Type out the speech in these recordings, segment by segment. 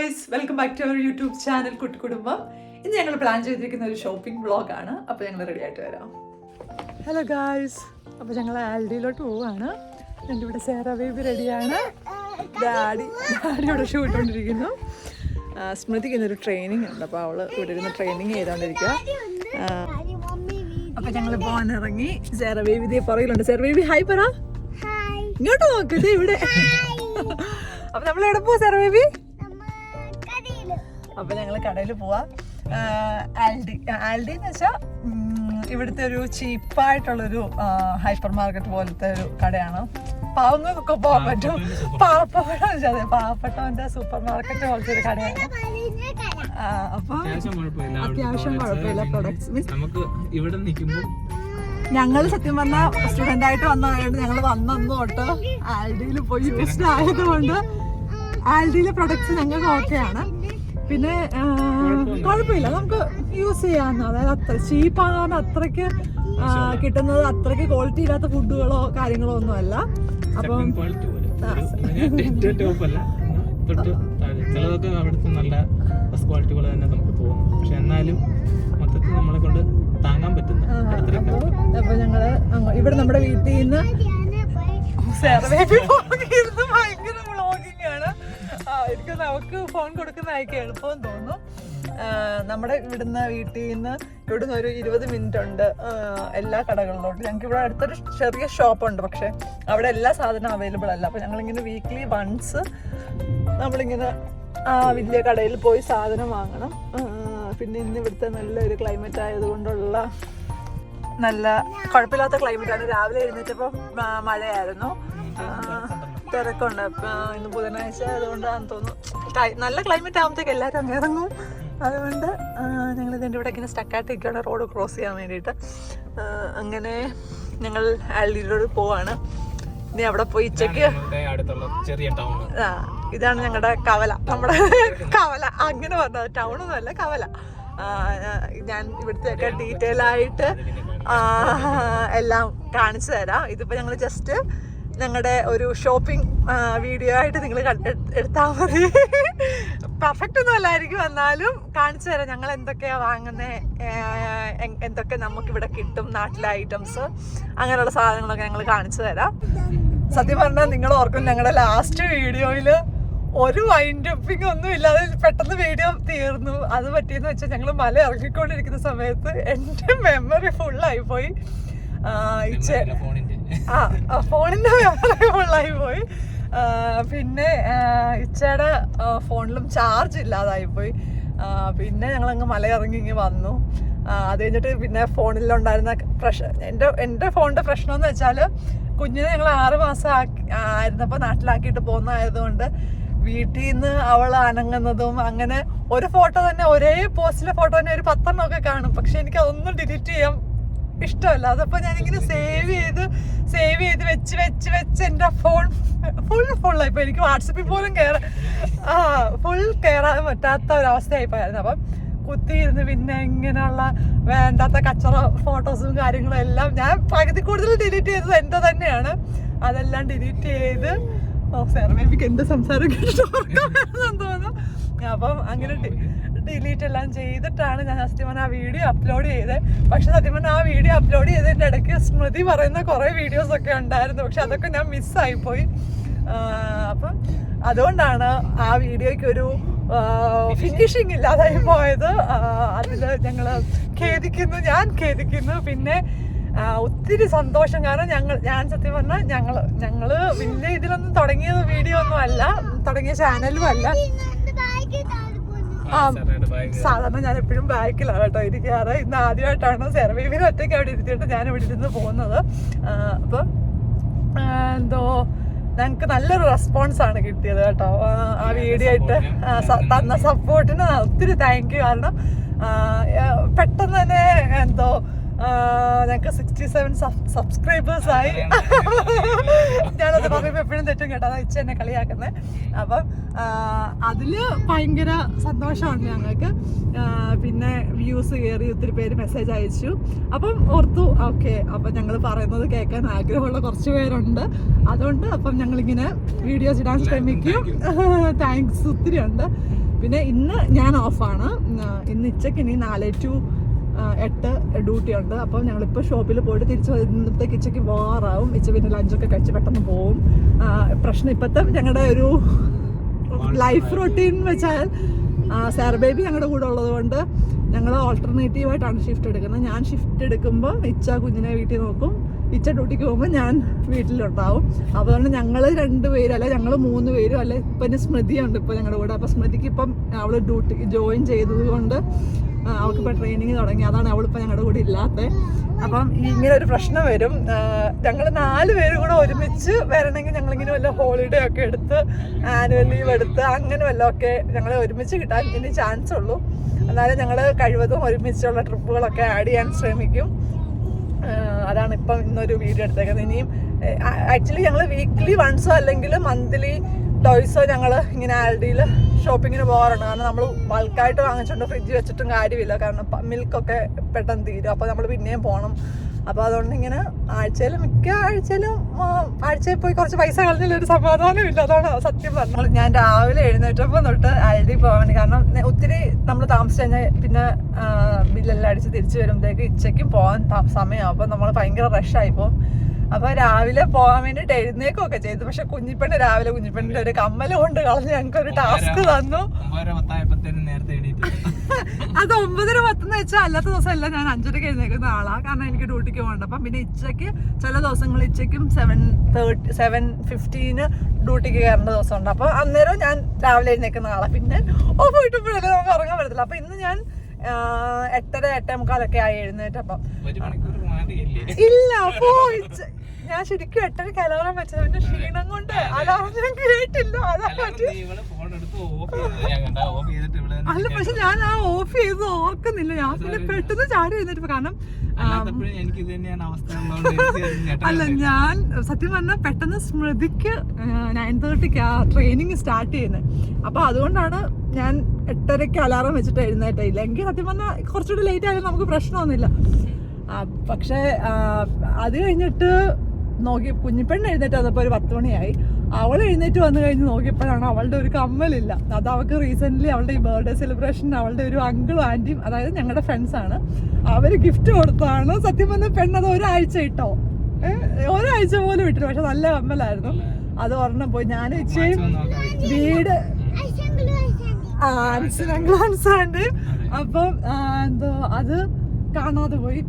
Guys, welcome back to our YouTube channel Kuttikudumbam. ഇന്ന് ഞങ്ങൾ plan ചെയ്തിരിക്കുന്ന ഒരു ഷോപ്പിംഗ് വ്ളോഗാണ്. അപ്പോൾ ഞങ്ങൾ റെഡി ആയിട്ട് വരാം. ഹലോ ഗായ്സ്, അപ്പോൾ ഞങ്ങൾ ആൽഡിയിലോട്ട് പോവുകയാണ്. എൻ്റെ ഇവിടെ സേറ ബേബി റെഡിയാണ്. ഡാഡി ഇവിടെ ഷൂ ഇട്ടുകൊണ്ടിരിക്കുന്നു. സ്മൃതിക്ക് ഇന്നൊരു ട്രെയിനിങ് ഉണ്ട്, അപ്പോൾ അവൾ ഇവിടെ ഇരുന്ന് ട്രെയിനിങ് ചെയ്തുകൊണ്ടിരിക്കുക. അപ്പോൾ ഞങ്ങൾ പോകാൻ ഇറങ്ങി. സേറ ബേബി ഇതേ പുറകിലുണ്ട്. സേറ ബേബി ഹായ് പറ. ഇങ്ങോട്ട് നോക്കട്ടെ ഇവിടെ. അപ്പോൾ നമ്മൾ എവിടെ പോവാ സേറ ബേബി? അപ്പോൾ ഞങ്ങൾ കടയിൽ പോവാം. ആൽഡി എന്ന് വെച്ചാൽ ഇവിടുത്തെ ഒരു ചീപ്പായിട്ടുള്ളൊരു ഹൈപ്പർ മാർക്കറ്റ് പോലത്തെ ഒരു കടയാണ്. പാവങ്ങൾക്കൊക്കെ പോകാൻ പറ്റും. പാവപ്പെട്ടവന്റെ സൂപ്പർ മാർക്കറ്റ് പോലത്തെ ഒരു കടയാണ്. അപ്പൊ അത്യാവശ്യം കുഴപ്പമില്ല. പ്രൊഡക്ട്സ് മീൻസ് നമുക്ക് ഇവിടെ നിൽക്കുമ്പോൾ ഞങ്ങൾ സത്യം പറഞ്ഞാൽ സ്റ്റുഡൻ്റ് ആയിട്ട് വന്നതായത് ഞങ്ങൾ വന്നു തൊട്ട് ആൽഡിയിൽ പോയി യൂസ്ഡ് ആയതുകൊണ്ട് ആൽഡിയിലെ പ്രൊഡക്ട്സ് ഞങ്ങൾക്ക് ഓക്കെയാണ്. പിന്നെ കുഴപ്പമില്ല, നമുക്ക് യൂസ് ചെയ്യാവുന്ന, അതായത് അത്ര ചീപ്പാകാൻ അത്രയ്ക്ക് കിട്ടുന്നത് അത്രയ്ക്ക് ക്വാളിറ്റി ഇല്ലാത്ത ഫുഡുകളോ കാര്യങ്ങളോ ഒന്നും അല്ല. അപ്പം ചിലതൊക്കെ അവിടുത്തെ നല്ല ഫസ്റ്റ് ക്വാളിറ്റി പോലെ തന്നെ നമുക്ക് തോന്നും. പക്ഷെ എന്നാലും മൊത്തത്തിൽ നമ്മളെ കൊണ്ട് താങ്ങാൻ പറ്റുന്ന. അപ്പൊ ഞങ്ങള് ഇവിടെ നമ്മുടെ വീട്ടിൽ നിന്ന് ഭയങ്കര വ്ളോഗിങ് ആണ്. എനിക്ക് നമുക്ക് ഫോൺ കൊടുക്കുന്നതായിരിക്കും എളുപ്പമെന്ന് തോന്നുന്നു. നമ്മുടെ ഇവിടുന്ന് വീട്ടിൽ നിന്ന് ഇവിടുന്ന് ഒരു 20 മിനിറ്റ് ഉണ്ട് എല്ലാ കടകളിലോട്ട്. ഞങ്ങൾക്ക് ഇവിടെ അടുത്തൊരു ചെറിയ ഷോപ്പുണ്ട്, പക്ഷെ അവിടെ എല്ലാ സാധനവും അവൈലബിൾ അല്ല. അപ്പോൾ ഞങ്ങളിങ്ങനെ വീക്ക്ലി വൺസ് നമ്മളിങ്ങനെ വലിയ കടയിൽ പോയി സാധനം വാങ്ങണം. പിന്നെ ഇന്ന് ഇവിടുത്തെ നല്ലൊരു ക്ലൈമറ്റ് ആയതുകൊണ്ടുള്ള നല്ല കുഴപ്പമില്ലാത്ത ക്ലൈമറ്റാണ്. രാവിലെ എഴുന്നേറ്റപ്പോൾ മഴയായിരുന്നു, തിരക്കുണ്ട്. ഇന്ന് ബുധനാഴ്ച ആയതുകൊണ്ടാണെന്ന് തോന്നുന്നു. നല്ല ക്ലൈമറ്റ് ആകുമ്പോഴത്തേക്ക് എല്ലാവരും അങ്ങ് ഇറങ്ങും. അതുകൊണ്ട് ഞങ്ങൾ ഇതിൻ്റെ ഇവിടെ ഇങ്ങനെ സ്റ്റക്കായിട്ട് നിൽക്കുകയാണ് റോഡ് ക്രോസ് ചെയ്യാൻ വേണ്ടിയിട്ട്. അങ്ങനെ ഞങ്ങൾ ആൽഡിയിലോട്ട് പോവാണ്. ഇനി അവിടെ പോയി ഉച്ചയ്ക്ക് ഇതാണ് ഞങ്ങളുടെ കവല. നമ്മുടെ കവല അങ്ങനെ പറഞ്ഞത്, ടൗണൊന്നും അല്ല, കവല. ഞാൻ ഇവിടുത്തെയൊക്കെ ഡീറ്റെയിൽ ആയിട്ട് എല്ലാം കാണിച്ചു തരാം. ഇതിപ്പോൾ ഞങ്ങൾ ജസ്റ്റ് ഞങ്ങളുടെ ഒരു ഷോപ്പിംഗ് വീഡിയോ ആയിട്ട് നിങ്ങൾ എടുത്താൽ മതി. പെർഫെക്റ്റ് ഒന്നും അല്ലായിരിക്കും, എന്നാലും കാണിച്ചു തരാം ഞങ്ങൾ എന്തൊക്കെയാണ് വാങ്ങുന്നത്, എന്തൊക്കെ നമുക്കിവിടെ കിട്ടും, നാട്ടിലെ ഐറ്റംസ്, അങ്ങനെയുള്ള സാധനങ്ങളൊക്കെ ഞങ്ങൾ കാണിച്ചു തരാം. സത്യം പറഞ്ഞാൽ നിങ്ങൾ ഓർക്കും, ഞങ്ങളുടെ ലാസ്റ്റ് വീഡിയോയിൽ ഒരു വൈൻഡപ്പിംഗ് ഒന്നും ഇല്ലാതെ പെട്ടെന്ന് വീഡിയോ തീർന്നു. അത് പറ്റിയെന്ന് വെച്ചാൽ ഞങ്ങൾ മല ഇറങ്ങിക്കൊണ്ടിരിക്കുന്ന സമയത്ത് എൻ്റെ മെമ്മറി ഫുള്ളായിപ്പോയി. ഫോണിൻ്റെ മെമ്മറി ഫുള്ളായി പോയി. പിന്നെ ഇച്ചയുടെ ഫോണിലും ചാർജ് ഇല്ലാതായിപ്പോയി. പിന്നെ ഞങ്ങളങ്ങ് മല ഇറങ്ങി ഇങ്ങ് വന്നു. അത് കഴിഞ്ഞിട്ട് പിന്നെ ഫോണിലുണ്ടായിരുന്ന എൻ്റെ ഫോണിൻ്റെ പ്രശ്നമെന്ന് വെച്ചാൽ കുഞ്ഞിനെ ഞങ്ങൾ 6 മാസം ആയിരുന്നപ്പോൾ നാട്ടിലാക്കിയിട്ട് പോകുന്നതായതുകൊണ്ട് വീട്ടിൽ നിന്ന് അവൾ അനങ്ങുന്നതും അങ്ങനെ ഒരു ഫോട്ടോ തന്നെ, ഒരേ പോസ്റ്റിലെ ഫോട്ടോ തന്നെ ഒരു 10 എണ്ണമൊക്കെ കാണും. പക്ഷെ എനിക്ക് അതൊന്നും ഡിലീറ്റ് ചെയ്യാൻ ഇഷ്ടമല്ല. അതപ്പോൾ ഞാനിങ്ങനെ സേവ് ചെയ്ത് വെച്ച് എൻ്റെ ഫോൺ ഫുള്ളായിപ്പോൾ. എനിക്ക് വാട്സപ്പിൽ പോലും കയറാൻ പറ്റാത്ത ഒരവസ്ഥയായിപ്പോയായിരുന്നു. അപ്പം കുത്തിയിരുന്ന് പിന്നെ ഇങ്ങനെയുള്ള വേണ്ടാത്ത കച്ചറ ഫോട്ടോസും കാര്യങ്ങളും എല്ലാം ഞാൻ പകുതി കൂടുതൽ ഡിലീറ്റ് ചെയ്തത് എൻ്റെ തന്നെയാണ്. അതെല്ലാം ഡിലീറ്റ് ചെയ്ത് സെറബേബിക്ക് എൻ്റെ സംസാരം കേട്ടിട്ട് തോന്നുന്നു. അപ്പം അങ്ങനെ ഡിലീറ്റ് എല്ലാം ചെയ്തിട്ടാണ് ഞാൻ സത്യം പറഞ്ഞാൽ ആ വീഡിയോ അപ്ലോഡ് ചെയ്തത്. പക്ഷെ സത്യം പറഞ്ഞാൽ ആ വീഡിയോ അപ്ലോഡ് ചെയ്തതിൻ്റെ ഇടയ്ക്ക് സ്മൃതി പറയുന്ന കുറേ വീഡിയോസൊക്കെ ഉണ്ടായിരുന്നു, പക്ഷെ അതൊക്കെ ഞാൻ മിസ്സായിപ്പോയി. അപ്പം അതുകൊണ്ടാണ് ആ വീഡിയോയ്ക്ക് ഒരു ഫിനിഷിങ് ഇല്ലാതായി പോയത്. അതിൽ ഞാൻ ഖേദിക്കുന്നു. പിന്നെ ഒത്തിരി സന്തോഷം, കാരണം ഞാൻ സത്യം പറഞ്ഞാൽ ഞങ്ങള് വലിയ ഇതിലൊന്നും തുടങ്ങിയ വീഡിയോ ഒന്നും അല്ല, തുടങ്ങിയ ചാനലും അല്ല. സാധാരണ ഞാൻ എപ്പോഴും ബാക്കിലാണ് കേട്ടോ ഇരിക്കാറ്. ഇന്ന് ആദ്യമായിട്ടാണ് സെറബേബിനെ ഒറ്റയ്ക്ക് അവിടെ ഇരുത്തിയിട്ട് ഞാൻ ഇവിടെ ഇരുന്ന് പോകുന്നത്. അപ്പം എന്തോ ഞങ്ങൾക്ക് നല്ലൊരു റെസ്പോൺസാണ് കിട്ടിയത് കേട്ടോ. ആ വീഡിയോ ആയിട്ട് തന്ന സപ്പോർട്ടിന് ഒത്തിരി താങ്ക് യു. കാരണം പെട്ടെന്ന് തന്നെ എന്തോ ഞങ്ങൾക്ക് 67 സബ്സ്ക്രൈബേഴ്സായി. ഞാനത് പറയുമ്പോൾ എപ്പോഴും തെറ്റും കേട്ടോ, അത് ഇച്ച എന്നെ കളിയാക്കുന്നത്. അപ്പം അതിൽ ഭയങ്കര സന്തോഷമുണ്ട് ഞങ്ങൾക്ക്. പിന്നെ വ്യൂസ് കയറി, ഒത്തിരി പേര് മെസ്സേജ് അയച്ചു. അപ്പം ഓർത്തു ഓക്കെ, അപ്പം ഞങ്ങൾ പറയുന്നത് കേൾക്കാൻ ആഗ്രഹമുള്ള കുറച്ച് പേരുണ്ട്, അതുകൊണ്ട് അപ്പം ഞങ്ങളിങ്ങനെ വീഡിയോസ് ഇടാൻ ശ്രമിക്കും. താങ്ക്സ് ഒത്തിരി ഉണ്ട്. പിന്നെ ഇന്ന് ഞാൻ ഓഫാണ്. ഇന്ന് ഉച്ചയ്ക്ക് ഇനി 4 to 8 ഡ്യൂട്ടി ഉണ്ട്. അപ്പം ഞങ്ങളിപ്പോൾ ഷോപ്പിൽ പോയിട്ട് തിരിച്ച് വരുന്നത്തേക്ക് ഉച്ചയ്ക്ക് പോകാറാവും. പിന്നെ ലഞ്ചൊക്കെ കഴിച്ച് പെട്ടെന്ന് പോവും. പ്രശ്നം ഇപ്പോഴത്തെ ഞങ്ങളുടെ ഒരു ലൈഫ് റൊട്ടീൻ വെച്ചാൽ സാർ ബേബി ഞങ്ങളുടെ കൂടെ ഉള്ളത് കൊണ്ട് ഞങ്ങൾ ഓൾട്ടർനേറ്റീവായിട്ടാണ് ഷിഫ്റ്റ് എടുക്കുന്നത്. ഞാൻ ഷിഫ്റ്റ് എടുക്കുമ്പോൾ ഇച്ച കുഞ്ഞിനെ വീട്ടിൽ നോക്കും, ഇച്ച ഡ്യൂട്ടിക്ക് പോകുമ്പോൾ ഞാൻ വീട്ടിലുണ്ടാവും. അതുകൊണ്ട് ഞങ്ങൾ 2 പേരും അല്ലെ ഞങ്ങൾ 3 പേരും അല്ലെ ഇപ്പം ഇനി സ്മൃതിയുണ്ട് ഇപ്പോൾ ഞങ്ങളുടെ കൂടെ. അപ്പോൾ സ്മൃതിക്ക് ഇപ്പം അവൾ ഡ്യൂട്ടിക്ക് ജോയിൻ ചെയ്തത് കൊണ്ട് അവൾക്കിപ്പോൾ ട്രെയിനിങ് തുടങ്ങി. അതാണ് അവളിപ്പോൾ ഞങ്ങളുടെ കൂടെ ഇല്ലാത്തത്. അപ്പം ഇങ്ങനെ ഒരു പ്രശ്നം വരും. ഞങ്ങൾ 4 പേരും കൂടെ ഒരുമിച്ച് വരണമെങ്കിൽ ഞങ്ങളിങ്ങനെ വല്ല ഹോളിഡേ ഒക്കെ എടുത്ത് ആനുവൽ ലീവ് എടുത്ത് അങ്ങനെ വല്ലതൊക്കെ ഞങ്ങൾ ഒരുമിച്ച് കിട്ടാൻ ഇനി ചാൻസ് ഉള്ളൂ. എന്നാലും ഞങ്ങൾ കഴിവതും ഒരുമിച്ചുള്ള ട്രിപ്പുകളൊക്കെ ആഡ് ചെയ്യാൻ ശ്രമിക്കും. അതാണ് ഇപ്പം ഇന്നൊരു വീഡിയോ എടുത്തേക്കുന്നത്. ഇനിയും ആക്ച്വലി ഞങ്ങൾ വീക്ക്ലി വൺസോ അല്ലെങ്കിൽ മന്ത്ലി ടോയ്സോ ഞങ്ങൾ ഇങ്ങനെ ആൽഡിയിൽ ഷോപ്പിങ്ങിന് പോകാറുണ്ട്. കാരണം നമ്മൾ ബൾക്കായിട്ട് വാങ്ങിച്ചുകൊണ്ട് ഫ്രിഡ്ജ് വെച്ചിട്ടും കാര്യമില്ല. കാരണം മിൽക്കൊക്കെ പെട്ടെന്ന് തീരും. അപ്പോൾ നമ്മൾ പിന്നെയും പോകണം. അപ്പോൾ അതുകൊണ്ട് ഇങ്ങനെ മിക്ക ആഴ്ചയിലും ആഴ്ചയിൽ പോയി കുറച്ച് പൈസ കളഞ്ഞൊരു സമാധാനം ഇല്ല. അതാണ് സത്യം പറഞ്ഞത്. ഞാൻ രാവിലെ എഴുന്നേറ്റപ്പോൾ തൊട്ട് ആൽഡി പോകാൻ വേണ്ടി. കാരണം ഒത്തിരി നമ്മൾ താമസിച്ച് കഴിഞ്ഞാൽ പിന്നെ ബില്ലെല്ലാം അടിച്ച് തിരിച്ച് വരുമ്പോഴത്തേക്ക് ഉച്ചയ്ക്കും പോകാൻ സമയമാകും. അപ്പോൾ നമ്മൾ ഭയങ്കര റഷായി പോകും. അപ്പൊ രാവിലെ പോകാൻ വേണ്ടിട്ട് എഴുന്നേക്കൊക്കെ ചെയ്തു. പക്ഷെ കുഞ്ഞിപ്പെണ്ണ് രാവിലെ കുഞ്ഞിപ്പെണ്ണിന്റെ ഒരു കമ്മല് കൊണ്ട് കളഞ്ഞ് ഞങ്ങൾക്ക് ഒരു ടാസ്ക് തന്നു. അത് 9:10 വെച്ചാൽ അല്ലാത്ത ദിവസം എല്ലാം ഞാൻ 5:30 എഴുന്നേക്കുന്ന ആളാണ്. കാരണം എനിക്ക് ഡ്യൂട്ടിക്ക് പോകണ്ട. അപ്പം പിന്നെ ഉച്ചയ്ക്ക് ചില ദിവസങ്ങൾ ഉച്ചയ്ക്കും 7:15 ഡ്യൂട്ടിക്ക് കയറേണ്ട ദിവസമുണ്ട്. അപ്പൊ അന്നേരം ഞാൻ രാവിലെ എഴുന്നേക്കുന്ന ആളാണ്. പിന്നെ പോയിട്ടപ്പോഴല്ലേ നമുക്ക് ഉറങ്ങാൻ പറ്റത്തില്ല. അപ്പൊ ഇന്ന് ഞാൻ 8:30 8:45 ആയി എഴുന്നേറ്റപ്പം. ഇല്ല അപ്പോ ഞാൻ ശരിക്കും 8:30 അലാറം വെച്ചത്. പിന്നെ ക്ഷീണം കൊണ്ട് അലാറം ഞാൻ കേട്ടില്ല. അതാ പറ്റി. അല്ല പക്ഷെ ഞാൻ ആ ഓഫ് ചെയ്ത് ഓർക്കുന്നില്ല. ഞാൻ പിന്നെ പെട്ടെന്ന് ചാടി എഴുന്നേറ്റ്. കാരണം അല്ല ഞാൻ സത്യം പറഞ്ഞാൽ പെട്ടെന്ന് സ്മൃതിക്ക് 9:30 ട്രെയിനിങ് സ്റ്റാർട്ട് ചെയ്യുന്നത്. അപ്പൊ അതുകൊണ്ടാണ് ഞാൻ 8:30 അലാറം വെച്ചിട്ട് എഴുന്നേറ്റില്ല. എങ്കിൽ സത്യം പറഞ്ഞാൽ കുറച്ചുകൂടി ലേറ്റ് ആയാലും നമുക്ക് പ്രശ്നമൊന്നുമില്ല. പക്ഷേ അത് കഴിഞ്ഞിട്ട് നോക്കി കുഞ്ഞിപ്പെണ്ണ് എഴുന്നേറ്റ് വന്നപ്പോൾ ഒരു 10 മണിയായി. അവൾ എഴുന്നേറ്റ് വന്നു കഴിഞ്ഞ് നോക്കിയപ്പോഴാണ് അവളുടെ ഒരു കമ്മലില്ല. അത് അവൾക്ക് റീസെൻ്റ്ലി അവളുടെ ഈ ബർത്ത്ഡേ സെലിബ്രേഷൻ അവളുടെ ഒരു അങ്കിളും ആൻറ്റിയും, അതായത് ഞങ്ങളുടെ ഫ്രണ്ട്സാണ്, അവർ ഗിഫ്റ്റ് കൊടുത്തതാണ്. സത്യം പറഞ്ഞാൽ പെണ്ണത് ഒരാഴ്ച ഇട്ടോ, ഒരാഴ്ച പോലും ഇട്ടില്ല. പക്ഷെ നല്ല കമ്മലായിരുന്നു. അത് ഒരെണ്ണം പോയി. ഞാൻ ഇച്ചയും വീട് ആൻസാണ്ട് അപ്പം എന്തോ അത് കാണാതെ പോയി.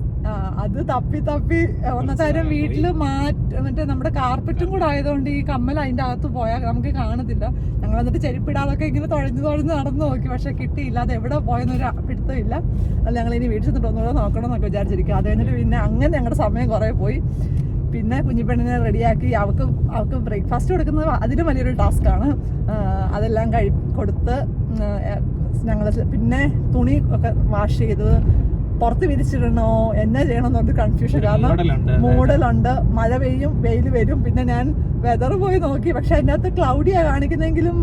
അത് തപ്പി ഒന്നതാരം വീട്ടിൽ മറ്റേ നമ്മുടെ കാർപ്പറ്റും കൂടെ ആയതുകൊണ്ട് ഈ കമ്മൽ അതിൻ്റെ അകത്ത് പോയാൽ നമുക്ക് കാണത്തില്ല. ഞങ്ങൾ എന്നിട്ട് ചെരുപ്പിടാതൊക്കെ ഇങ്ങനെ തുഴഞ്ഞ് നടന്നു നോക്കി. പക്ഷെ കിട്ടിയില്ല. അത് എവിടെ പോയെന്നൊരു പിടുത്തമില്ല. അത് ഞങ്ങൾ ഇനി വീട്ടിൽ ചെന്നിട്ട് ഒന്നുകൂടെ നോക്കണം എന്നൊക്കെ വിചാരിച്ചിരിക്കും. അത് കഴിഞ്ഞിട്ട് പിന്നെ അങ്ങനെ ഞങ്ങളുടെ സമയം കുറേ പോയി. പിന്നെ കുഞ്ഞിപ്പെണ്ണിനെ റെഡിയാക്കി അവൾക്ക് ബ്രേക്ക്ഫാസ്റ്റ് കൊടുക്കുന്നത് അതിലും വലിയൊരു ടാസ്ക്കാണ്. അതെല്ലാം കൊടുത്ത് ഞങ്ങൾ പിന്നെ തുണി ഒക്കെ വാഷ് ചെയ്ത് പുറത്ത് വിരിച്ചിടണോ എന്നാ ചെയ്യണമെന്നൊരു കൺഫ്യൂഷൻ. കാരണം മൂടലുണ്ട്, മഴ പെയ്യും, വെയിൽ വരും. പിന്നെ ഞാൻ വെതർ പോയി നോക്കി. പക്ഷെ അതിൻ്റെ അകത്ത് ക്ലൗഡിയാണ് കാണിക്കുന്നെങ്കിലും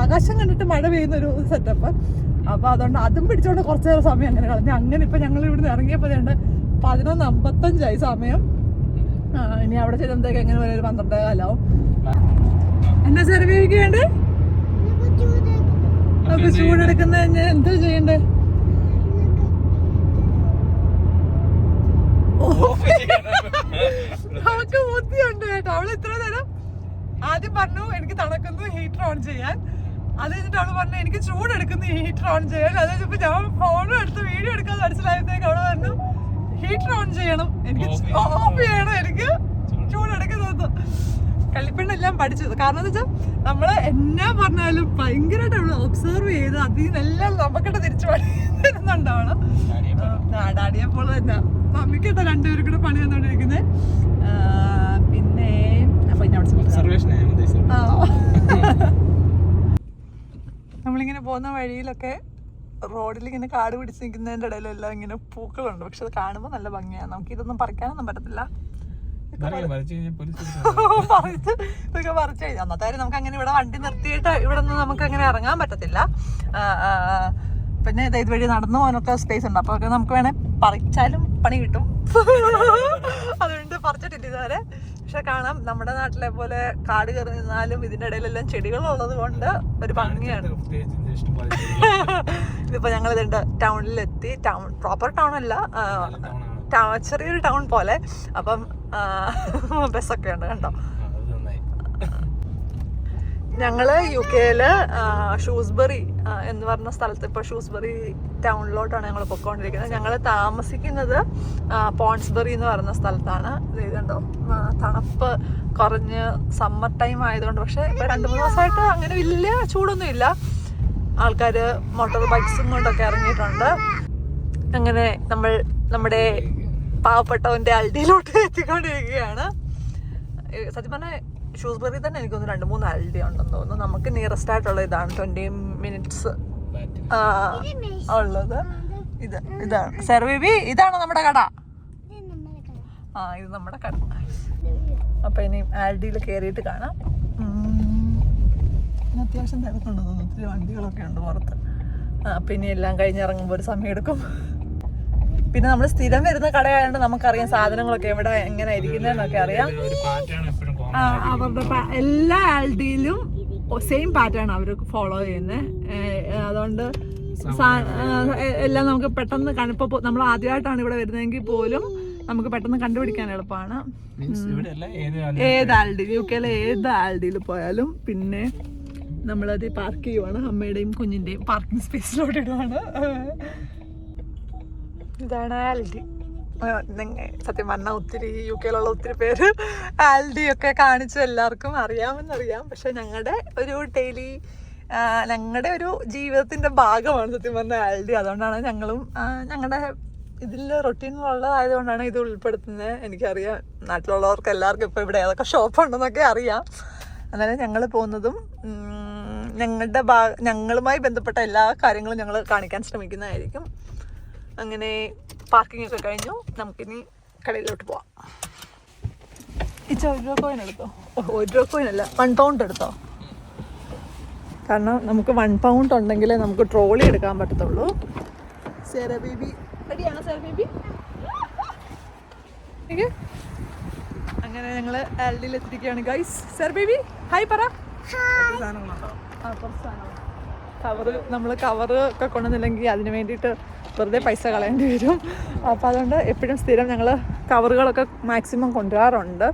ആകാശം കണ്ടിട്ട് മഴ പെയ്യുന്നൊരു സെറ്റപ്പ്. അപ്പോൾ അതുകൊണ്ട് അതും പിടിച്ചോണ്ട് കുറച്ച് നേരം സമയം അങ്ങനെ കളഞ്ഞു. അങ്ങനെ ഇപ്പം ഞങ്ങൾ ഇവിടുന്ന് ഇറങ്ങിയപ്പോൾ 11:55 സമയം. ഇനി അവിടെ ചെല്ലുമ്പോഴത്തേക്ക് എങ്ങനെ ഒരു 12:15 എന്നാ സർവേക്ക് വേണ്ടേ? അപ്പൊ ചൂടെടുക്കുന്ന എന്താ ചെയ്യണ്ടേ? അവൾക്ക് ബുദ്ധിയുണ്ട് കേട്ടോ. അവള് ഇത്ര നേരം ആദ്യം പറഞ്ഞു എനിക്ക് തണുക്കുന്നു, ഹീറ്റർ ഓൺ ചെയ്യാൻ. അത് കഴിഞ്ഞിട്ട് അവള് പറഞ്ഞു എനിക്ക് ചൂടെടുക്കുന്നു, ഹീറ്റർ ഓൺ ചെയ്യാൻ. അത് കഴിഞ്ഞപ്പോ ഞാൻ ഫോണും എടുത്ത് വീഡിയോ എടുക്കാൻ മനസ്സിലായപ്പോഴത്തേക്ക് അവള് പറഞ്ഞു ഹീറ്റർ ഓൺ ചെയ്യണം, എനിക്ക് ഓഫ് ചെയ്യണം, എനിക്ക് ചൂടെടുക്കുന്നത്. കള്ളിപ്പെണ്ണെല്ലാം പഠിച്ചത്. കാരണം എന്താ വെച്ചാൽ നമ്മള് എന്നാ പറഞ്ഞാലും ഭയങ്കരമായിട്ട് അവള് ഒബ്സർവ് ചെയ്ത് അതിൽ നിന്നെല്ലാം നമുക്കിട്ട് തിരിച്ചു പഠിക്കുന്നുണ്ടാവണം. ഡാഡിയെ പോലെ തന്നെ മമ്മിക്കിട്ട 2 പേരും കൂടെ പണി തന്നോണ്ടിരിക്കുന്നത്. പിന്നെ അപ്പൊ നമ്മളിങ്ങനെ പോകുന്ന വഴിയിലൊക്കെ റോഡിൽ ഇങ്ങനെ കാട് പിടിച്ച് നിൽക്കുന്നതിൻ്റെ ഇടയിലെല്ലാം ഇങ്ങനെ പൂക്കളുണ്ട്. പക്ഷെ അത് കാണുമ്പോൾ നല്ല ഭംഗിയാണ്. നമുക്ക് ഇതൊന്നും പറിക്കാനൊന്നും പറ്റത്തില്ല. ഇതൊക്കെ പറിച്ചു കഴിഞ്ഞാൽ അന്നത്തെ കാര്യം നമുക്ക് അങ്ങനെ ഇവിടെ വണ്ടി നിർത്തിയിട്ട് ഇവിടെ നിന്ന് നമുക്ക് അങ്ങനെ ഇറങ്ങാൻ പറ്റത്തില്ല. പിന്നെ ഇതുവഴി നടന്നു പോകാനൊക്കെ സ്പേസ് ഉണ്ട്. അപ്പോൾ നമുക്ക് വേണേൽ പറിച്ചാലും പണി കിട്ടും. അതുകൊണ്ട് പറിച്ചിട്ടില്ല ഇതുവരെ. പക്ഷെ കാണാം നമ്മുടെ നാട്ടിലെ പോലെ കാട് കയറി നിന്നാലും ഇതിന്റെ ഇടയിലെല്ലാം ചെടികളുള്ളത് കൊണ്ട് ഒരു ഭംഗിയാണ്. ഇതിപ്പോൾ ഞങ്ങൾ ഇതുണ്ട് ടൗണിലെത്തി. പ്രോപ്പർ ടൗൺ അല്ല, ചെറിയൊരു ടൗൺ പോലെ. അപ്പം ബസ്സൊക്കെ ഉണ്ട് കണ്ടോ. ഞങ്ങൾ UK-ൽ ഷൂസ്ബറി എന്ന് പറഞ്ഞ സ്ഥലത്ത്, ഇപ്പോൾ ഷൂസ്ബറി ടൗണിലോട്ടാണ് ഞങ്ങൾ പൊയ്ക്കൊണ്ടിരിക്കുന്നത്. ഞങ്ങൾ താമസിക്കുന്നത് പോൺസ്ബറി എന്ന് പറയുന്ന സ്ഥലത്താണ്. ഇത് കണ്ടോ, തണുപ്പ് കുറഞ്ഞ് സമ്മർ ടൈം ആയതുകൊണ്ട്. പക്ഷേ ഇപ്പോൾ 2-3 ദിവസമായിട്ട് അങ്ങനെ വലിയ ചൂടൊന്നും ഇല്ല. ആൾക്കാർ മോട്ടോർ ബൈക്സും കൊണ്ടൊക്കെ ഇറങ്ങിയിട്ടുണ്ട്. അങ്ങനെ നമ്മൾ നമ്മുടെ പാവപ്പെട്ടവൻ്റെ അൽഡിയിലോട്ട് എത്തിക്കൊണ്ടിരിക്കുകയാണ്. സത്യം പറഞ്ഞാൽ ഷൂസ്ബറി തന്നെ എനിക്കൊന്ന് 2-3 അൽഡി ഉണ്ടെന്ന് തോന്നുന്നു. നമുക്ക് നിയറസ്റ്റ് ആയിട്ടുള്ള ഇതാണ് 20 minutes ഉള്ളത്. ഇതാണ് സർ ബേബി, ഇതാണ് നമ്മുടെ കട. ഇത് നമ്മുടെ കട. അപ്പൊ ഇനി ആൽഡിയിൽ കയറിയിട്ട് കാണാം. അത്യാവശ്യം തിരക്കുണ്ട് തോന്നുന്നു, ഒത്തിരി വണ്ടികളൊക്കെ ഉണ്ട് പുറത്ത്. പിന്നെ എല്ലാം കഴിഞ്ഞിറങ്ങുമ്പോൾ ഒരു സമയം എടുക്കും. പിന്നെ നമ്മൾ സ്ഥിരം വരുന്ന കടയായതുകൊണ്ട് നമുക്കറിയാം സാധനങ്ങളൊക്കെ എവിടെ എങ്ങനെ ഇരിക്കുന്നതെന്നൊക്കെ അറിയാം. അവരുടെ എല്ലാ ആൽഡിയിലും സെയിം പാറ്റേൺ അവർ ഫോളോ ചെയ്യുന്നത്. അതുകൊണ്ട് എല്ലാം നമുക്ക് പെട്ടെന്ന് ഇപ്പോൾ നമ്മൾ ആദ്യമായിട്ടാണ് ഇവിടെ വരുന്നതെങ്കിൽ പോലും നമുക്ക് പെട്ടെന്ന് കണ്ടുപിടിക്കാൻ എളുപ്പമാണ്. ഏത് ആൽഡി, UK-ലെ ഏത് ആൽഡിയിൽ പോയാലും. പിന്നെ നമ്മളത് പാർക്ക് ചെയ്യുവാണ്, അമ്മയുടെയും കുഞ്ഞിൻ്റെയും പാർക്കിംഗ് സ്പേസിലോട്ട് ഇടുവാണ്. ഇതാണ് ആൽഡി. സത്യം പറഞ്ഞാൽ ഒത്തിരി UK-ലുള്ള ഒത്തിരി പേര് ആൽഡി ഒക്കെ കാണിച്ച് എല്ലാവർക്കും അറിയാമെന്നറിയാം. പക്ഷെ ഞങ്ങളുടെ ഒരു ഡെയിലി, ഞങ്ങളുടെ ഒരു ജീവിതത്തിൻ്റെ ഭാഗമാണ് സത്യം പറഞ്ഞാൽ ആൽഡി. അതുകൊണ്ടാണ് ഞങ്ങളും ഞങ്ങളുടെ ഇതിൽ റൊട്ടീനിലുള്ളതായതുകൊണ്ടാണ് ഇത് ഉൾപ്പെടുത്തുന്നത്. എനിക്കറിയാം നാട്ടിലുള്ളവർക്ക് എല്ലാവർക്കും ഇപ്പോൾ ഇവിടെ ഏതൊക്കെ ഷോപ്പുണ്ടെന്നൊക്കെ അറിയാം. എന്നാലും ഞങ്ങൾ പോകുന്നതും ഞങ്ങളുമായി ബന്ധപ്പെട്ട എല്ലാ കാര്യങ്ങളും ഞങ്ങൾ കാണിക്കാൻ ശ്രമിക്കുന്നതായിരിക്കും. അങ്ങനെ പാർക്കിംഗ് ഒക്കെ കഴിഞ്ഞു. നമുക്കിനി കടയിലോട്ട് പോവാം. ഇച്ച 1 രൂപ കോയിൻ എടുത്തോ? 1 രൂപ കോയിൻ അല്ല, 1 പൗണ്ട് എടുത്തോ. കാരണം നമുക്ക് 1 പൗണ്ട് ഉണ്ടെങ്കിലേ നമുക്ക് ട്രോളി എടുക്കാൻ പറ്റത്തുള്ളൂ. സേറ ബേബി റെഡിയാണോ? സേറ ബേബി അങ്ങനെ ഞങ്ങൾ ആൽഡിയിൽ എത്തിയിരിക്കുകയാണ് ഗൈസ്. സേറ ബേബി ഹായ് പറ. കവറ് നമ്മൾ ഒക്കെ കൊണ്ടുവന്നില്ലെങ്കിൽ അതിന് വേണ്ടിയിട്ട് വെറുതെ പൈസ കളയേണ്ടി വരും. അപ്പോൾ അതുകൊണ്ട് എപ്പോഴും സ്ഥിരം ഞങ്ങൾ കവറുകളൊക്കെ മാക്സിമം കൊണ്ടുവരാറുണ്ട്.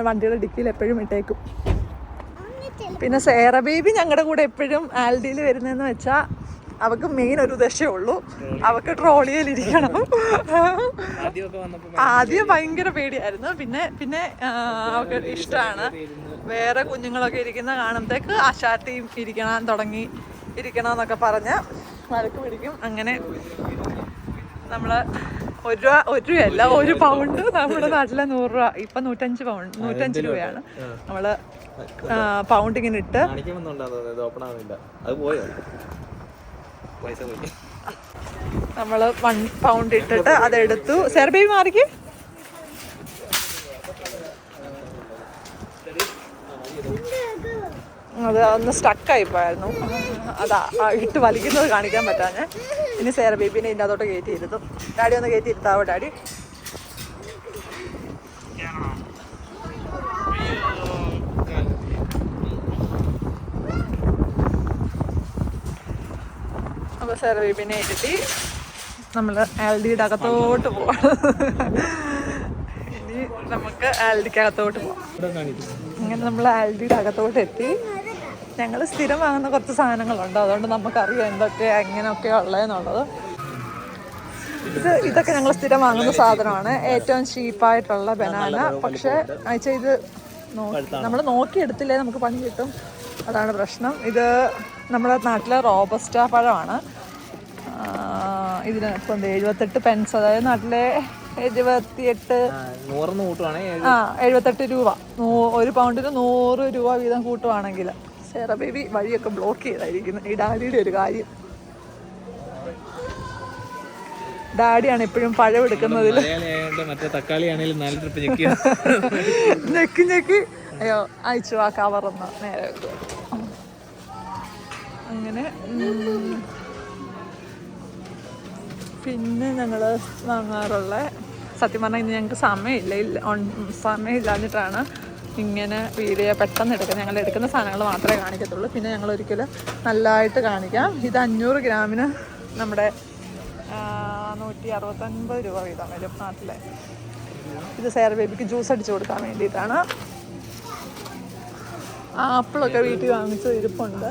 വണ്ടിയുടെ ഡിക്കിയിൽ എപ്പോഴും ഇട്ടേക്കും. പിന്നെ സേറ ബേബി ഞങ്ങളുടെ കൂടെ എപ്പോഴും ആൽഡിയിൽ വരുന്നതെന്ന് വെച്ചാൽ അവൾക്ക് മെയിൻ ഒരു ഉദ്ദേശമേ ഉള്ളൂ, അവൾക്ക് ട്രോളിയിലിരിക്കണം. ആദ്യം ഭയങ്കര പേടിയായിരുന്നു. പിന്നെ അവൾക്ക് ഇഷ്ടമാണ്. വേറെ കുഞ്ഞുങ്ങളൊക്കെ ഇരിക്കുന്ന കാണുമ്പോഴത്തേക്ക് ആശാട്ടിയും ഇരിക്കണമെന്നൊക്കെ പറഞ്ഞ് വഴക്ക് പിടിക്കും. അങ്ങനെ നമ്മൾ 1 രൂപയല്ല 1 പൗണ്ട് നമ്മുടെ നാട്ടിലെ 100 രൂപ, ഇപ്പം 105 രൂപയാണ്. നമ്മൾ പൗണ്ട് ഇങ്ങനെ ഇട്ട് നമ്മൾ 1 പൗണ്ട് ഇട്ടിട്ട് അതെടുത്തു. സേർ ബേബി മാറിക്ക്. അത് ഒന്ന് സ്റ്റക്കായിപ്പോയായിരുന്നു. അതാ ഇട്ട് വലിക്കുന്നത് കാണിക്കാൻ പറ്റാഞ്ഞ്. ഇനി സേറ ബേബിനെ ഇതിൻ്റെ അതോട്ട് കയറ്റിയിരുന്നു. ഡാഡി ഒന്ന് കയറ്റിയിരുത്താവോ ഡാഡി. അപ്പോൾ സേറ ബേബിനെ ഇരുത്തി നമ്മൾ ആൽഡിയുടെ അകത്തോട്ട് പോവാം. ഇനി നമുക്ക് ആൽഡിക്കകത്തോട്ട് പോവാം. അങ്ങനെ നമ്മൾ ആൽഡിയുടെ അകത്തോട്ട് എത്തി. ഞങ്ങൾ സ്ഥിരം വാങ്ങുന്ന കുറച്ച് സാധനങ്ങളുണ്ട്, അതുകൊണ്ട് നമുക്കറിയാം എന്തൊക്കെയാണ് എങ്ങനെയൊക്കെ ഉള്ളതെന്നുള്ളത്. ഇതൊക്കെ ഞങ്ങൾ സ്ഥിരം വാങ്ങുന്ന സാധനമാണ്. ഏറ്റവും ചീപ്പായിട്ടുള്ള ബനാന. പക്ഷേ ഇത് നമ്മൾ നോക്കിയെടുത്തില്ലേ നമുക്ക് പണി കിട്ടും, അതാണ് പ്രശ്നം. ഇത് നമ്മുടെ നാട്ടിലെ റോബസ്റ്റ പഴമാണ്. ഇതിന് ഇപ്പം 78 പെൻസ്, അതായത് നാട്ടിലെ 78 രൂപ. 1 പൗണ്ടിന് 100 രൂപ വീതം കൂട്ടുവാണെങ്കിൽ. സേറ ബേബി വഴിയൊക്കെ ബ്ലോക്ക് ചെയ്തായിരിക്കുന്നു. ഈ ഡാഡിയുടെ ഒരു കാര്യം, ഡാഡിയാണ് എപ്പോഴും പഴം എടുക്കുന്നതിൽ ഞെക്കി അയ്യോ അയച്ചു ആ കവറന്ന് നേരെ വെക്കുക. അങ്ങനെ പിന്നെ ഞങ്ങൾ വാങ്ങാറുള്ള, സത്യം പറഞ്ഞാൽ ഇന്ന് ഞങ്ങൾക്ക് സമയമില്ലാഞ്ഞിട്ടാണ് ഇങ്ങനെ വീഡിയോ പെട്ടെന്ന് എടുക്കാം. ഞങ്ങൾ എടുക്കുന്ന സാധനങ്ങൾ മാത്രമേ കാണിക്കത്തുള്ളൂ. പിന്നെ ഞങ്ങൾ ഒരിക്കലും നല്ലതായിട്ട് കാണിക്കാം. ഇത് 500 ഗ്രാമിന് നമ്മുടെ 169 രൂപ വീതം വരും നാട്ടിലെ. ഇത് സേറ ബേബിക്ക് ജ്യൂസ് അടിച്ചു കൊടുക്കാൻ വേണ്ടിയിട്ടാണ്. ആപ്പിളൊക്കെ വീട്ടിൽ വാങ്ങിച്ച് ഇരിപ്പുണ്ട്.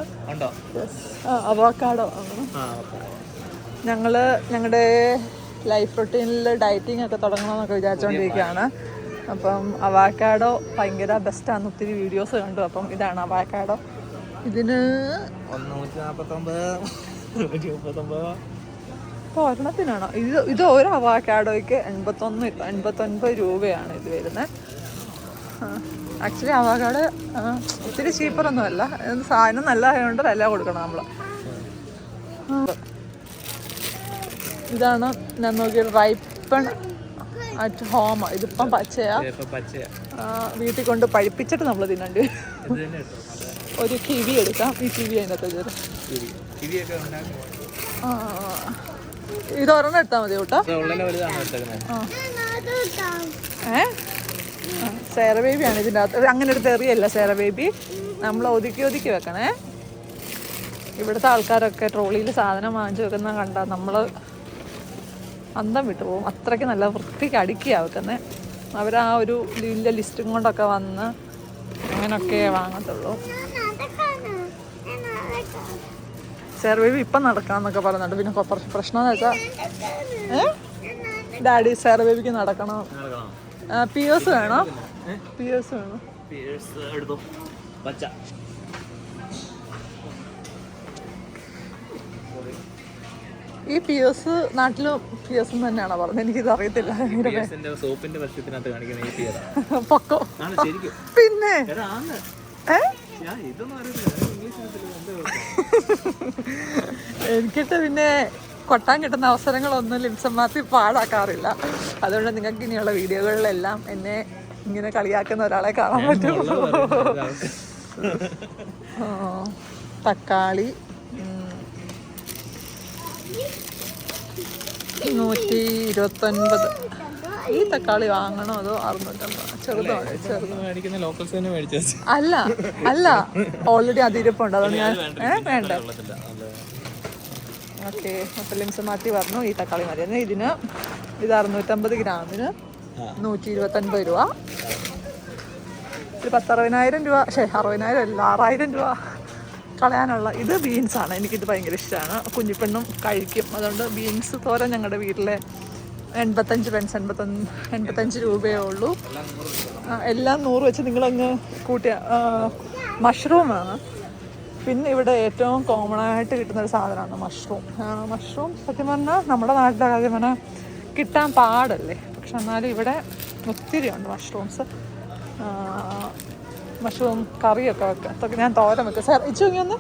അവോക്കാഡോ ഞങ്ങളുടെ ലൈഫ് റൊട്ടീനിൽ ഡയറ്റിംഗ് ഒക്കെ തുടങ്ങണമെന്നൊക്കെ വിചാരിച്ചുകൊണ്ടിരിക്കുകയാണ്. അപ്പം അവോക്കാഡോ ഭയങ്കര ബെസ്റ്റാണ്. ഒത്തിരി വീഡിയോസ് കണ്ടു. അപ്പം ഇതാണ് അവോക്കാഡോ. ഇതിന് 149 ഇപ്പോൾ ഒരെണ്ണത്തിനാണോ ഇത് ഒരു അവോക്കാഡോയ്ക്ക് 89 രൂപയാണ് ഇത് വരുന്നത്. ആക്ച്വലി അവോക്കാഡോ ഒത്തിരി ചീപ്പറൊന്നുമല്ല. സാധനം നല്ലതായതുകൊണ്ട് വില കൊടുക്കണം നമ്മൾ. ഇതാണ് ഞാൻ നോക്കിയത് റൈപ്പൺ അറ്റ് ഹോം. ഇതിപ്പം പച്ചയാ. വീട്ടിൽ കൊണ്ട് പഴിപ്പിച്ചിട്ട് നമ്മൾ തിന്നണ്ടി. ഒരു കിവി എടുക്കാം. ഈ കിവി അതിനകത്ത് കയറും. ഇത് ഒരെണ്ണം എടുത്താൽ മതി കേട്ടോ. സേറ ബേബിയാണ് ഇതിൻ്റെ അകത്ത്. അങ്ങനെ ഒരു തെറിയല്ല സേറ ബേബി. നമ്മൾ ഒതുക്കി വെക്കണേ. ഇവിടുത്തെ ആൾക്കാരൊക്കെ ട്രോളിയിൽ സാധനം വാങ്ങിച്ചു വെക്കുന്ന കണ്ടാൽ നമ്മൾ അന്തം വിട്ടു പോകും. അത്രയ്ക്ക് നല്ല വൃത്തിക്ക് അടുക്കിയാണ് വെക്കുന്നത്. അവർ ആ ഒരു വലിയ ലിസ്റ്റും കൊണ്ടൊക്കെ വന്ന് അങ്ങനെയൊക്കെ വാങ്ങത്തുള്ളൂ. സേറ ബേബി ഇപ്പം നടക്കാമെന്നൊക്കെ പറയുന്നുണ്ട്. പിന്നെ പ്രശ്നം എന്ന് വെച്ചാൽ ഡാഡി സേറ ബേബിക്ക് നടക്കണം. പിയേഴ്സ് വേണോ? പിയേഴ്സ് വേണം. ഈ പിയേഴ്സ് നാട്ടിലും പിയേഴ്സ് തന്നെയാണോ പറഞ്ഞത്? എനിക്കിത് അറിയത്തില്ല. പൊക്കോ പിന്നെ എനിക്കിട്ട് പിന്നെ കൊട്ടാൻ കിട്ടുന്ന അവസരങ്ങളൊന്നും ലിംസമാത്തി പാഴാക്കാറില്ല. അതുകൊണ്ട് നിങ്ങൾക്ക് ഇനിയുള്ള വീഡിയോകളിലെല്ലാം എന്നെ ഇങ്ങനെ കളിയാക്കുന്ന ഒരാളെ കാണാൻ പറ്റും. തക്കാളി 129. ഈ തക്കാളി വാങ്ങണോ അതോ 650? അല്ല ഓൾറെഡി അതിരിപ്പുണ്ട്. അതുകൊണ്ട് ഞാൻ വേണ്ട. ഓക്കെ. അപ്പോൾ ലിംസമാറ്റി പറഞ്ഞു ഈ തക്കാളി മതി. ഇതിന് ഇത് 650 ഗ്രാമിന് 129 രൂപ. ഒരു 60,000 രൂപ 60,000 അല്ല 6,000 രൂപ കളയാനുള്ള. ഇത് ബീൻസാണ്. എനിക്കിത് ഭയങ്കര ഇഷ്ടമാണ്. കുഞ്ഞിപ്പെണ്ണും കഴിക്കും. അതുകൊണ്ട് ബീൻസ് തോരൻ ഞങ്ങളുടെ വീട്ടിലെ 85 പെൻസ് 85 രൂപയേ ഉള്ളൂ. എല്ലാം 100 വെച്ച് നിങ്ങളങ്ങ് കൂട്ടിയ. മഷ്റൂമാണ്. പിന്നെ ഇവിടെ ഏറ്റവും കോമൺ ആയിട്ട് കിട്ടുന്നൊരു സാധനമാണ് മഷ്റൂം. സത്യം പറഞ്ഞാൽ നമ്മുടെ നാട്ടിലെ കാര്യം പറഞ്ഞാൽ കിട്ടാൻ പാടല്ലേ. പക്ഷെ എന്നാലും ഇവിടെ ഒത്തിരി ഉണ്ട് മഷ്റൂംസ്. മഷ്റൂം കറിയൊക്കെ വെക്കാം. അതൊക്കെ ഞാൻ തോരൻ വെക്കാം. സാർ ഇച്ചു ഒന്ന്.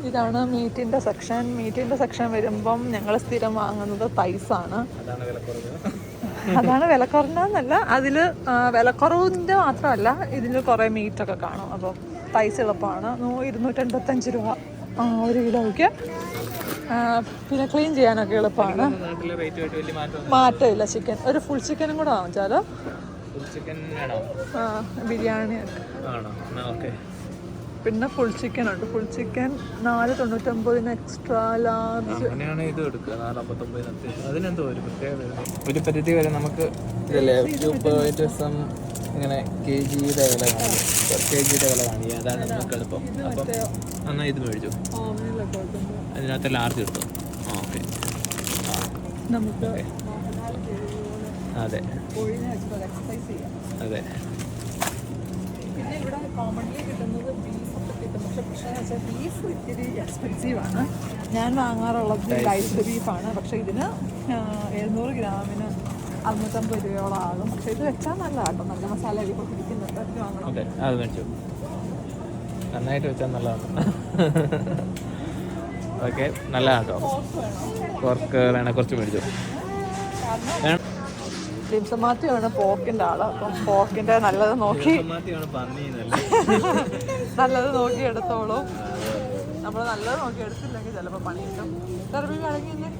ഇതാണ് മീറ്റിൻ്റെ സെക്ഷൻ വരുമ്പം ഞങ്ങൾ സ്ഥിരം വാങ്ങുന്നത് തൈസാണ്. അതാണ് വില കുറഞ്ഞതെന്നല്ല, അതിൽ വിലക്കുറവിൻ്റെ മാത്രമല്ല, ഇതിൽ കുറേ മീറ്റൊക്കെ കാണും. അപ്പോൾ തൈസ് എളുപ്പമാണ്. 285 രൂപ ഒരു കിലോയ്ക്ക്. പിന്നെ ക്ലീൻ ചെയ്യാനൊക്കെ എളുപ്പമാണ്. മാറ്റമില്ല. ചിക്കൻ ഒരു ഫുൾ ചിക്കനും കൂടെ വാങ്ങിച്ചാലോ? ബിരിയാണി ഒക്കെ. പിന്നെ ഫുൾ ചിക്കൻ ഉണ്ട്. Full chicken 499 extra large. ഒരു പരിധി വരെ നമുക്ക് ഇങ്ങനെ KG-യുടെ വില കാണിക്കുക. അതാണ് നമുക്ക് എളുപ്പം. അപ്പം എന്നാൽ ഇത് മേടിച്ചു. അതിനകത്ത് ലാർജ് കിട്ടും. ഓക്കെ. അതെ അതെ. പിന്നെ ഇവിടെ കോമൺലി കിട്ടുന്നത് ബീഫൊക്കെ കിട്ടും. പക്ഷേ ബീഫ് ഇത്തിരി എക്സ്പെൻസീവാണ്. ഞാൻ വാങ്ങാറുള്ളത് ഡൈസ്ഡ് ബീഫാണ്. പക്ഷേ ഇതിന് 700 ഗ്രാമിന് 650 രൂപയോളം ആകും. പക്ഷേ ഇത് വെച്ചാൽ നല്ല കേട്ടോ. നല്ല മസാല ഇപ്പോൾ പിടിക്കുന്നുണ്ട്. അത് മേടിച്ചു. നന്നായിട്ട് വെച്ചാൽ നല്ലതാണ്. ഓക്കെ, നല്ല കേട്ടോ. പോർക്ക് വേണേൽ കുറച്ച് മേടിച്ചു. ലിംസമാറ്റിയാണ് പോർക്കിൻ്റെ ആള്. അപ്പം പോർക്കിൻ്റെ നല്ലത് നോക്കി എടുത്തോളൂ. നമ്മൾ നല്ലത് നോക്കി എടുത്തില്ലെങ്കിൽ ചിലപ്പോൾ പണി കിട്ടും. സെർബി അടങ്ങിയില്ലേ?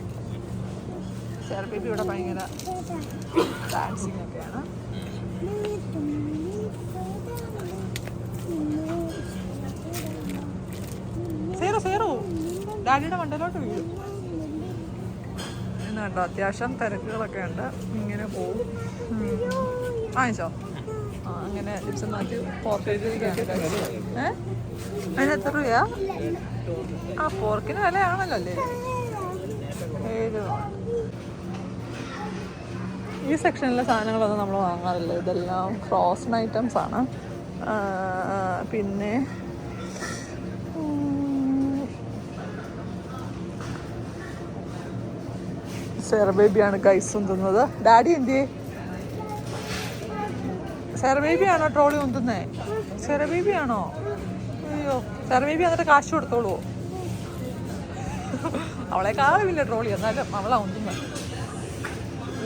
ഷെയർ ബേബി ഇവിടെ ഭയങ്കര ഡാൻസിങ് ഒക്കെയാണ്. സേറു ഡാഡിയുടെ മണ്ടയിലോട്ട് വീഴും. ഇന്ന് കണ്ടോ അത്യാവശ്യം തിരക്കുകളൊക്കെ ഉണ്ട്. ഇങ്ങനെ പോവും. വാങ്ങിച്ചോ? അങ്ങനെ ലിപ്സ് മാറ്റി പോർക്കിരിക്കുകയാണ്. അതിന് എത്ര രൂപയാ? പോർക്കിന് വിലയാണല്ലോ അല്ലേ? 7. ഈ സെക്ഷനിലെ സാധനങ്ങളൊന്നും നമ്മൾ വാങ്ങാറില്ല. ഇതെല്ലാം ഫ്രോസൺ ഐറ്റംസ് ആണ്. പിന്നെ സെറ ബേബിയാണ് ഗൈസ് ഉന്തുന്നത്. ഡാഡി എന്തിയെ? സെറ ബേബിയാണോ ട്രോളി ഉന്തുന്നേ? സെറ ബേബിയാണോ? അയ്യോ, സെറ ബേബി എന്നിട്ട് കാശ് കൊടുത്തോളൂ. അവളെക്കാളും വലിയ ട്രോളി, എന്നാലും അവളാ ഉന്തുന്നത്.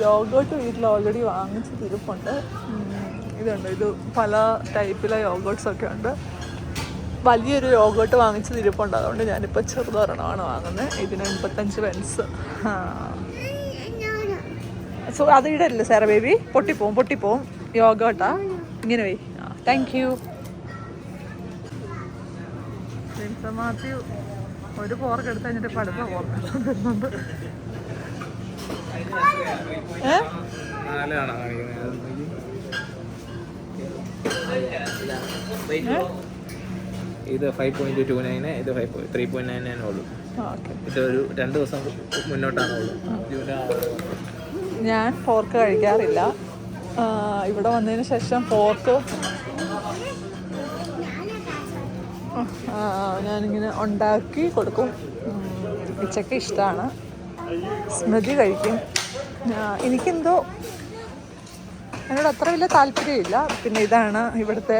യോഗോട്ട് വീട്ടിൽ ഓൾറെഡി വാങ്ങിച്ച് തിരുപ്പുണ്ട്. ഇതുണ്ട്, ഇത് പല ടൈപ്പിലെ യോഗോട്ട്സ് ഒക്കെ ഉണ്ട്. വലിയൊരു യോഗോട്ട് വാങ്ങിച്ച് തിരുപ്പുണ്ട്. അതുകൊണ്ട് ഞാനിപ്പോൾ ചെറുതൊരെണ്ണമാണ് വാങ്ങുന്നത്. ഇതിന് 85 പെൻസ്. സോ അത് ഇടല്ലേ സാറ ബേബി? പൊട്ടിപ്പോവും. യോഗോട്ടാ ഇങ്ങനെ പോയി. Thank you. മാത്യു ഒരു പോർക്ക് എടുത്ത് കഴിഞ്ഞിട്ട് ഇപ്പം അടുത്ത പോർക്ക് തരുന്നുണ്ട്. ഇത് 5.29, ഇത് 3.99 ഉള്ളൂ. ഇതൊരു 2 ദിവസം മുന്നോട്ടാണുള്ളൂ. ഞാൻ പോർക്ക് കഴിക്കാറില്ല. ഇവിടെ വന്നതിന് ശേഷം പോർക്ക് ഞാനിങ്ങനെ ഉണ്ടാക്കി കൊടുക്കും. ഉച്ചയ്ക്ക് ഇഷ്ടമാണ്. സ്മൃതി കഴിക്കും. എനിക്കെന്തോ എന്നോട് അത്ര വലിയ താല്പര്യമില്ല. പിന്നെ ഇതാണ് ഇവിടുത്തെ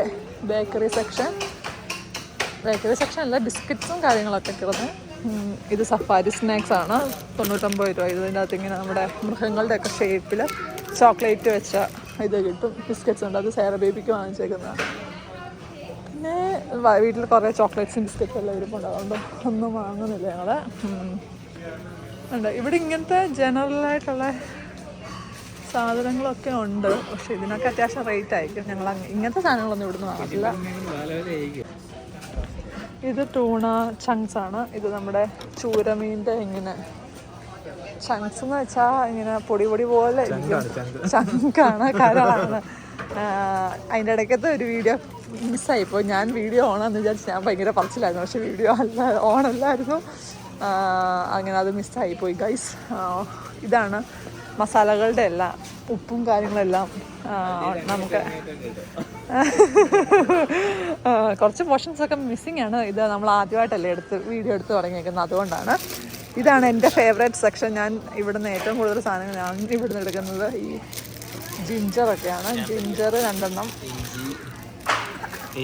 ബേക്കറി സെക്ഷൻ. ബേക്കറി സെക്ഷൻ അല്ല, ബിസ്ക്കറ്റ്സും കാര്യങ്ങളൊക്കെ കിടന്ന്. ഇത് സഫാരി സ്നാക്സ് ആണ്. 99 രൂപ. ഇതിൻ്റെ അകത്ത് ഇങ്ങനെ നമ്മുടെ മൃഗങ്ങളുടെ ഒക്കെ ഷേപ്പിൽ ചോക്ലേറ്റ് വെച്ച ഇത് കിട്ടും. ബിസ്ക്കറ്റ്സ് ഉണ്ട്. അത് സേറ ബേബിക്ക് വാങ്ങിച്ചേക്കുന്നതാണ്. പിന്നെ വീട്ടിൽ കുറേ ചോക്ലേറ്റ്സും ബിസ്ക്കറ്റ്സും എല്ലാം ഇരിപ്പുണ്ട്. അതുകൊണ്ട് ഒന്നും വാങ്ങുന്നില്ല ഞങ്ങൾ. ഉണ്ട് ഇവിടെ ഇങ്ങനത്തെ ജനറലായിട്ടുള്ള സാധനങ്ങളൊക്കെ ഉണ്ട്. പക്ഷെ ഇതിനൊക്കെ അത്യാവശ്യം റേറ്റ് ആയിരിക്കും. ഞങ്ങൾ ഇങ്ങനത്തെ സാധനങ്ങളൊന്നും ഇവിടുന്ന് വാങ്ങില്ല. ഇത് ടൂണ ചങ്ക്സ് ആണ്. ഇത് നമ്മുടെ ചൂരമീൻ്റെ ഇങ്ങനെ ചങ്ക്സ് എന്ന് വെച്ചാൽ ഇങ്ങനെ പൊടി പോലെ ചങ്കാണ്, കരളാണ്. അതിൻ്റെ ഇടയ്ക്കത്തെ ഒരു വീഡിയോ മിസ്സായിപ്പോൾ. ഞാൻ വീഡിയോ ഓണാന്ന് വിചാരിച്ച് ഞാൻ ഭയങ്കര പറച്ചിലായിരുന്നു. പക്ഷെ വീഡിയോ ഓണല്ലായിരുന്നു. അങ്ങനെ അത് മിസ്സായിപ്പോയി ഗൈസ്. ഇതാണ് മസാലകളുടെ എല്ലാം ഉപ്പും കാര്യങ്ങളെല്ലാം നമുക്ക് കുറച്ച് പോർഷൻസൊക്കെ മിസ്സിങ് ആണ്. ഇത് നമ്മൾ ആദ്യമായിട്ടല്ലേ വീഡിയോ എടുത്ത് തുടങ്ങിയേക്കുന്നത്, അതുകൊണ്ടാണ്. ഇതാണ് എൻ്റെ ഫേവറേറ്റ് സെക്ഷൻ. ഞാൻ ഇവിടുന്ന് ഏറ്റവും കൂടുതൽ സാധനങ്ങൾ ഞാൻ ഇവിടുന്ന് എടുക്കുന്നത് ഈ ജിഞ്ചറൊക്കെയാണ്. ജിഞ്ചർ 2 എണ്ണം.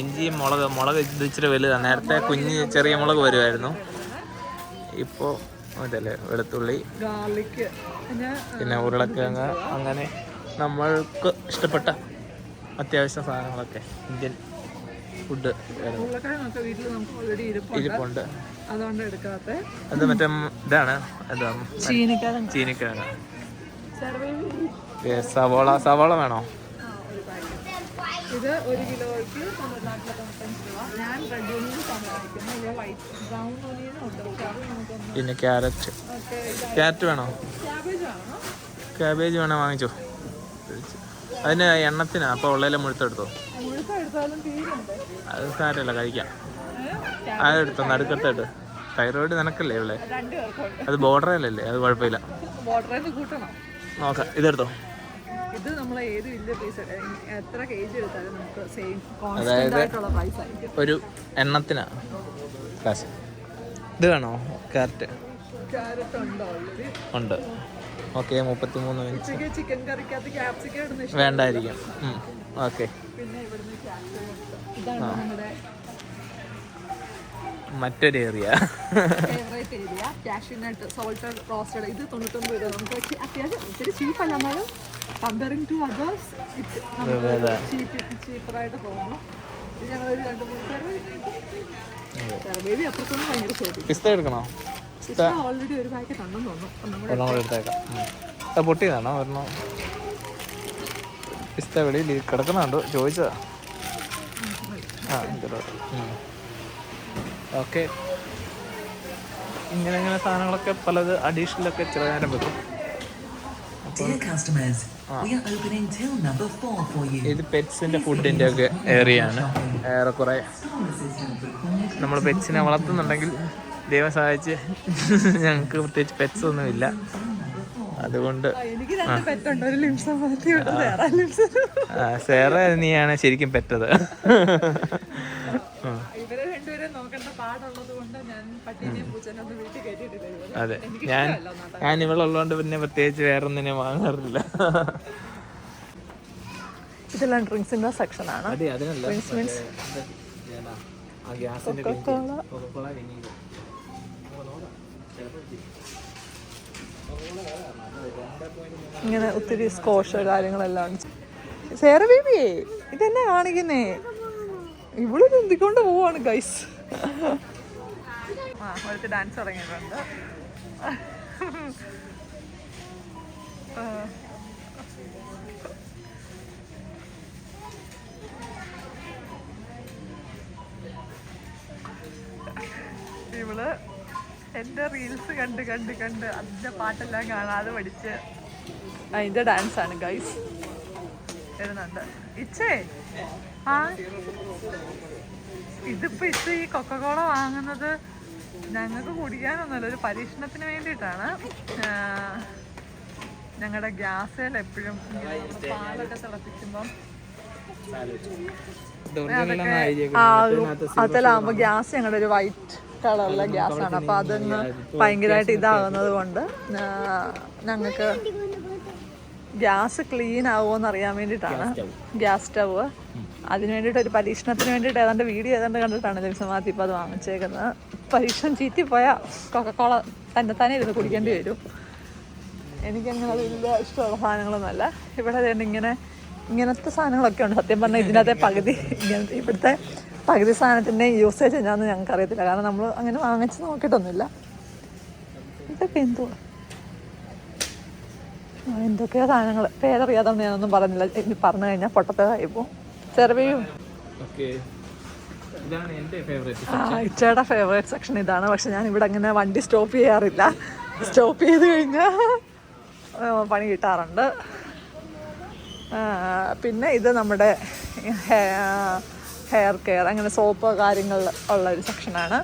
ഇഞ്ചി, മുളക് ഇച്ചിരി വലുതാണ്. നേരത്തെ കുഞ്ഞ് ചെറിയ മുളക് വരുമായിരുന്നു. ഇപ്പോൾ അതല്ലേ വെളുത്തുള്ളി, ഗാർലിക്ക്, പിന്നെ ഉരുളക്കിഴങ്ങ്. അങ്ങനെ നമ്മൾക്ക് ഇഷ്ടപ്പെട്ട അത്യാവശ്യം സാധനങ്ങളൊക്കെ ഇന്ത്യൻ ഫുഡ് ഉരുളക്കിഴങ്ങൊക്കെ വീട്ടിൽ നമുക്ക് ഓൾറെഡി ഇരിപ്പുണ്ട്. അതുകൊണ്ട് എടുക്കാത്ത. അത് മറ്റേ ഇതാണ് ചീനിക്കിഴങ്ങ്. സവോള വേണോ? ഇത് 1 കിലോയ്ക്ക് 95 രൂപ. ഞാൻ റെഡ് ഓണിയൻസാണ് കഴിക്കുന്നത്. വൈറ്റ് ബ്രൗൺ ഓണിയനും ഉണ്ട്. പിന്നെ ക്യാരറ്റ് വേണോ? ക്യാബേജ് വേണോ? വാങ്ങിച്ചോ. അതിന് എണ്ണത്തിനാ. അപ്പോൾ ഉള്ളതിലെ മുഴുത്തെടുത്തോ. അത് സാരമില്ല, കഴിക്കാം. അതെടുത്തോ, നടുക്കത്തെട്ട്. തൈറോയിഡ് നിനക്കല്ലേ ഉള്ളേ? അത് ബോർഡറേലല്ലേ? അത് കുഴപ്പമില്ല, നോക്കാം. ഇതെടുത്തോ. ഇത് നമ്മൾ ഏത് വലിയ പൈസ എത്ര കേജി എടുത്താലും നമുക്ക് സെയിം കോൺസ്റ്റന്റ് ആയിട്ടുള്ള പ്രൈസ് ആയിരിക്കും. ഒരു എണ്ണത്തിനാ കാശ്. ഇത് വേണോ? ക്യാരറ്റ് ഉണ്ടോ? ഉണ്ട്. Okay, 33 minute. ചിക്കൻ കറിക്കകത്ത് ക്യാപ്സിക്കം ഇടുന്ന ഇഷ്ടം വേണ്ടായിരിക്കും. ഓക്കെ. പിന്നെ ഇവിടുന്ന് ഇതാണ് നമ്മുടെ മറ്റൊരു area, favourite area. Cashew nut salted roasted. ഇത് 99 രൂപ. നമുക്ക് അത്യാവശ്യം ഒത്തിരി ചീപ്പല്ല, എന്നാലും കമ്പയറിംഗ് ടു അതേഴ്സ് ചീപ്പറായിട്ട് തോന്നുന്നു. ഇത് ഞങ്ങളൊരു 2-3 ബേബി അപ്പുറത്തൊന്നും ഭയങ്കര ചോദിക്കും. പിസ്ത എടുക്കണോ? ഓൾറെഡി ഒരു പാക്കറ്റ് ഉണ്ടെന്ന് തോന്നുന്നു. എടുത്തേക്കാം. പൊട്ടിയതാണോ ഒരെണ്ണം? പിസ്ത വെളിയിൽ കിടക്കുന്നുണ്ടോ ചോദിച്ചതാ. ആ ഓക്കെ. ഇങ്ങനെ സാധനങ്ങളൊക്കെ പലത് അഡീഷണലൊക്കെ ചില നേരം വെക്കും. ഇത് പെറ്റ്സിൻ്റെ ഫുഡിൻ്റെ ഒക്കെ ഏരിയ ആണ്. ഏറെക്കുറെ നമ്മൾ പെറ്റ്സിനെ വളർത്തുന്നുണ്ടെങ്കിൽ ദൈവം സഹായിച്ച് ഞങ്ങൾക്ക് പ്രത്യേകിച്ച് പെറ്റ്സ് ഒന്നുമില്ല. അതുകൊണ്ട് സേറ നീയാണ് ശരിക്കും പെറ്റത്. അതെ, ഞാൻ ഇവളുള്ളതുകൊണ്ട് പിന്നെ പ്രത്യേകിച്ച് വേറെ ഒന്നിനെ വാങ്ങാറില്ല. ഇതെല്ലാം ഡ്രിങ്ക്സിന്റെ സെക്ഷനാണ്. ഇങ്ങനെ ഒത്തിരി സ്കോഷ് കാര്യങ്ങളെല്ലാം. സേറ ബേബിയേ ഇതെന്നെ കാണിക്കുന്നേ, ഇവള് എന്തിക്കൊണ്ട് പോവാണ് ഗൈസ്. അടുത്ത് ഡാൻസ് ഇറങ്ങിയിട്ടുണ്ട്. ഇവള് എൻ്റെ റീൽസ് കണ്ട് അതിൻ്റെ പാട്ടെല്ലാം കാണാതെ പഠിച്ച് അതിൻ്റെ ഡാൻസാണ് ഗൈസ്. വരുന്നുണ്ട് ഇച്ചേ. ആ ഇതിപ്പോൾ ഈ കൊക്കക്കോള വാങ്ങുന്നത് ഞങ്ങൾക്ക് കുടിക്കാനൊന്നുമല്ല, ഒരു പരീക്ഷണത്തിന് വേണ്ടിയിട്ടാണ്. ഞങ്ങളുടെ ഗ്യാസിൽ എപ്പോഴും പാലൊക്കെ തിളപ്പിക്കുമ്പം അതിലാകുമ്പോൾ ഗ്യാസ് ഞങ്ങളുടെ ഒരു വൈറ്റ് കളറുള്ള ഗ്യാസാണ്. അപ്പോൾ അതൊന്ന് ഭയങ്കരമായിട്ട് ഇതാകുന്നത് കൊണ്ട് ഞങ്ങൾക്ക് ഗ്യാസ് ക്ലീൻ ആവുമോയെന്ന് അറിയാൻ വേണ്ടിയിട്ടാണ് ഗ്യാസ് സ്റ്റവ്. അതിന് വേണ്ടിയിട്ട് ഒരു പരീക്ഷണത്തിന് വേണ്ടിയിട്ട് ഏതാണ്ട് വീഡിയോ ഏതാണ്ട് കണ്ടിട്ടാണ് ജംസമാത്തി ഇപ്പോൾ അത് വാങ്ങിച്ചേക്കുന്നത്. പരീക്ഷണം ചീറ്റിപ്പോയാൽ കൊക്കക്കോള തന്നെ ഇരുന്ന് കുടിക്കേണ്ടി വരും. എനിക്കങ്ങനെ അത് വലിയ ഇഷ്ടമുള്ള സാധനങ്ങളൊന്നുമല്ല. ഇവിടെ ഇങ്ങനത്തെ സാധനങ്ങളൊക്കെ ഉണ്ട്. സത്യം പറഞ്ഞാൽ ഇതിനകത്തെ ഇവിടുത്തെ പകുതി സാധനത്തിൻ്റെ യൂസേജ് എന്താണെന്ന് ഞങ്ങൾക്ക് അറിയത്തില്ല. കാരണം നമ്മൾ അങ്ങനെ വാങ്ങിച്ച് നോക്കിയിട്ടൊന്നുമില്ല. ഇതൊക്കെ എന്തുവാ എന്തൊക്കെയോ സാധനങ്ങൾ പേരറിയാതെ ഞാനൊന്നും പറഞ്ഞില്ല. ഇനി പറഞ്ഞു കഴിഞ്ഞാൽ പൊട്ടത്തേതായി പോവും. ചെറുവയും ഇച്ചയുടെ ഫേവറേറ്റ് സെക്ഷൻ ഇതാണ്. പക്ഷെ ഞാൻ ഇവിടെ അങ്ങനെ വണ്ടി സ്റ്റോപ്പ് ചെയ്യാറില്ല. സ്റ്റോപ്പ് ചെയ്ത് കഴിഞ്ഞാൽ പണി കിട്ടാറുണ്ട്. പിന്നെ ഇത് നമ്മുടെ ഹെയർ കെയർ, അങ്ങനെ സോപ്പ് കാര്യങ്ങൾ ഉള്ള ഒരു സെക്ഷനാണ്.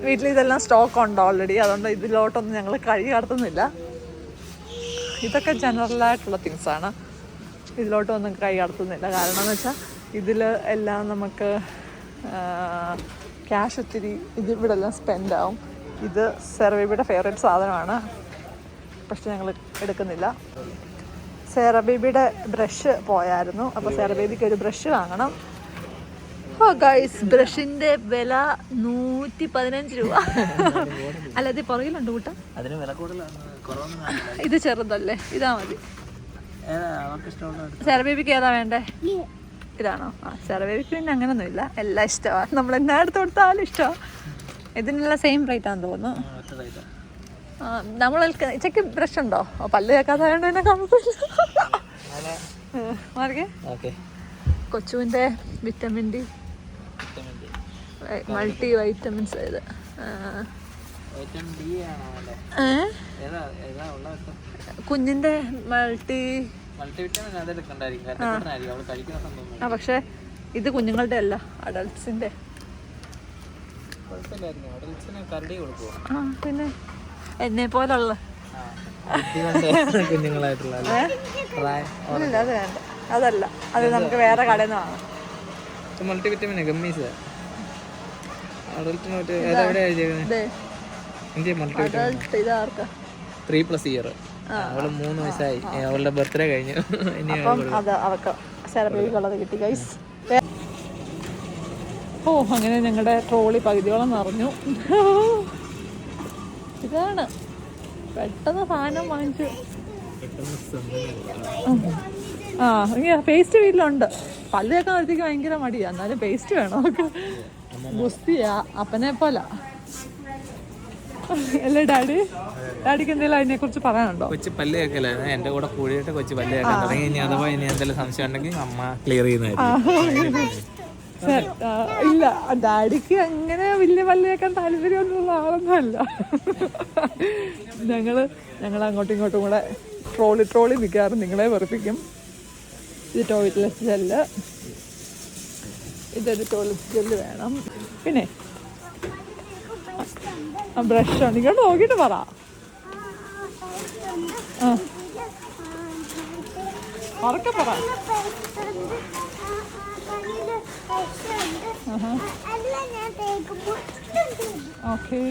വീട്ടിൽ ഇതെല്ലാം സ്റ്റോക്ക് ഉണ്ട് ഓൾറെഡി. അതുകൊണ്ട് ഇതിലോട്ടൊന്നും ഞങ്ങൾ കഴുകി കടത്തുന്നില്ല. ഇതൊക്കെ ജനറലായിട്ടുള്ള തിങ്സാണ്. ഇതിലോട്ടൊന്നും കൈ കടത്തുന്നില്ല. കാരണം എന്ന് വെച്ചാൽ ഇതിൽ എല്ലാം നമുക്ക് ക്യാഷ് ഒത്തിരി ഇവിടെ എല്ലാം സ്പെൻഡ് ആവും. ഇത് സെറബേബിയുടെ ഫേവറേറ്റ് സാധനമാണ്, പക്ഷെ ഞങ്ങൾ എടുക്കുന്നില്ല. സെറബേബിയുടെ ബ്രഷ് പോയായിരുന്നു. അപ്പോൾ സെറബേബിക്ക് ഒരു ബ്രഷ് വാങ്ങണം. ഓ ഗൈസ്, ബ്രഷിൻ്റെ വില 115 രൂപ. അല്ല, ഇത് പുറകിലുണ്ട് കൂട്ടം. ഇത് ചെറുതല്ലേ, ഇതാ മതി. സെറബേബിക്ക് ഏതാ വേണ്ടേ? ഇതാണോ? സെറബേബിക്ക് പിന്നെ അങ്ങനൊന്നുമില്ല, എല്ലാം ഇഷ്ടമാണ്. നമ്മൾ എന്നാ എടുത്ത് കൊടുത്താലും ഇഷ്ടമാണ്. ഇതിനുള്ള സെയിം റേറ്റ് ആണെന്ന് തോന്നുന്നു. നമ്മൾ ചെക്ക് ബ്രഷ് ഉണ്ടോ? പല്ല് കേൾക്കാതെ വേണ്ട തന്നെ കുഴപ്പമില്ല. കൊച്ചുവിൻ്റെ വിറ്റമിൻ ഡി മൾട്ടി വൈറ്റമിൻസ് ഇത്. കുഞ്ഞിൻ്റെ പക്ഷെ ഇത് കുഞ്ഞുങ്ങളുടെ അല്ല, അഡൾട്ട്സിൻ്റെ. പിന്നെ എന്നെ പോലുള്ള കുഞ്ഞുങ്ങളായിട്ടുള്ള അത് വേണ്ട, അതല്ല, അത് നമുക്ക് വേറെ കടയിൽ നിന്ന് വാങ്ങാം. മൾട്ടിവിറ്റമിൻ ഗമ്മീസ് ഇതാർക്കാ 3+ ഇയർ. അവള് 3 വയസ്സായി. അവളുടെ ബർത്ത്ഡേ കഴിഞ്ഞു. അപ്പം അത് അവർക്ക് സെറബേബിക്കുള്ളത് കിട്ടി ഗൈസ്. ഓ, അങ്ങനെ ഞങ്ങളുടെ ട്രോളി പകുതിയോളം നിറഞ്ഞു. ഇതാണ് പെട്ടെന്ന് സാധനം വാങ്ങിച്ചു. പേസ്റ്റ് വീട്ടിലുണ്ട്. പല്ല് കേൾക്കാൻ നിർത്തിക്ക് ഭയങ്കര മടിയാ, എന്നാലും പേസ്റ്റ് വേണം. ഗുസ്തിയാ, അപ്പനെ പോലെ. അല്ലേ ഡാഡിക്ക് എന്തെങ്കിലും അതിനെ കുറിച്ച് പറയാനുണ്ടോ? കൊച്ചു പല്ല് കേൾക്കലായിരുന്നു. എന്റെ കൂടെ കൂടിയിട്ട് കൊച്ചു പല്ല് കേൾക്കാൻ തുടങ്ങി. ഇനി അഥവാ ഇനി എന്തെങ്കിലും സംശയം ഉണ്ടെങ്കിൽ അമ്മ ക്ലിയർ ചെയ്യുന്നതായിരിക്കും. ഇല്ല, ഡാഡിക്ക് അങ്ങനെ വലിയ പല്ല് കേൾക്കാൻ താല്പര്യമൊന്നുള്ള ആളൊന്നുമല്ല. ഞങ്ങൾ അങ്ങോട്ടും ഇങ്ങോട്ടും കൂടെ ട്രോളി മിക്കവാറും നിങ്ങളെ വെറുപ്പിക്കും. ഇത് ടോയ്ലറ്റ് ജെല്ല്, ഇതൊരു ടോയ്ലറ്റ് ജെല്ല് വേണം. പിന്നെ ബ്രഷാണ്. നിങ്ങൾ നോക്കിയിട്ട് പറ. ഉറക്കെ പറ. ഓക്കെ,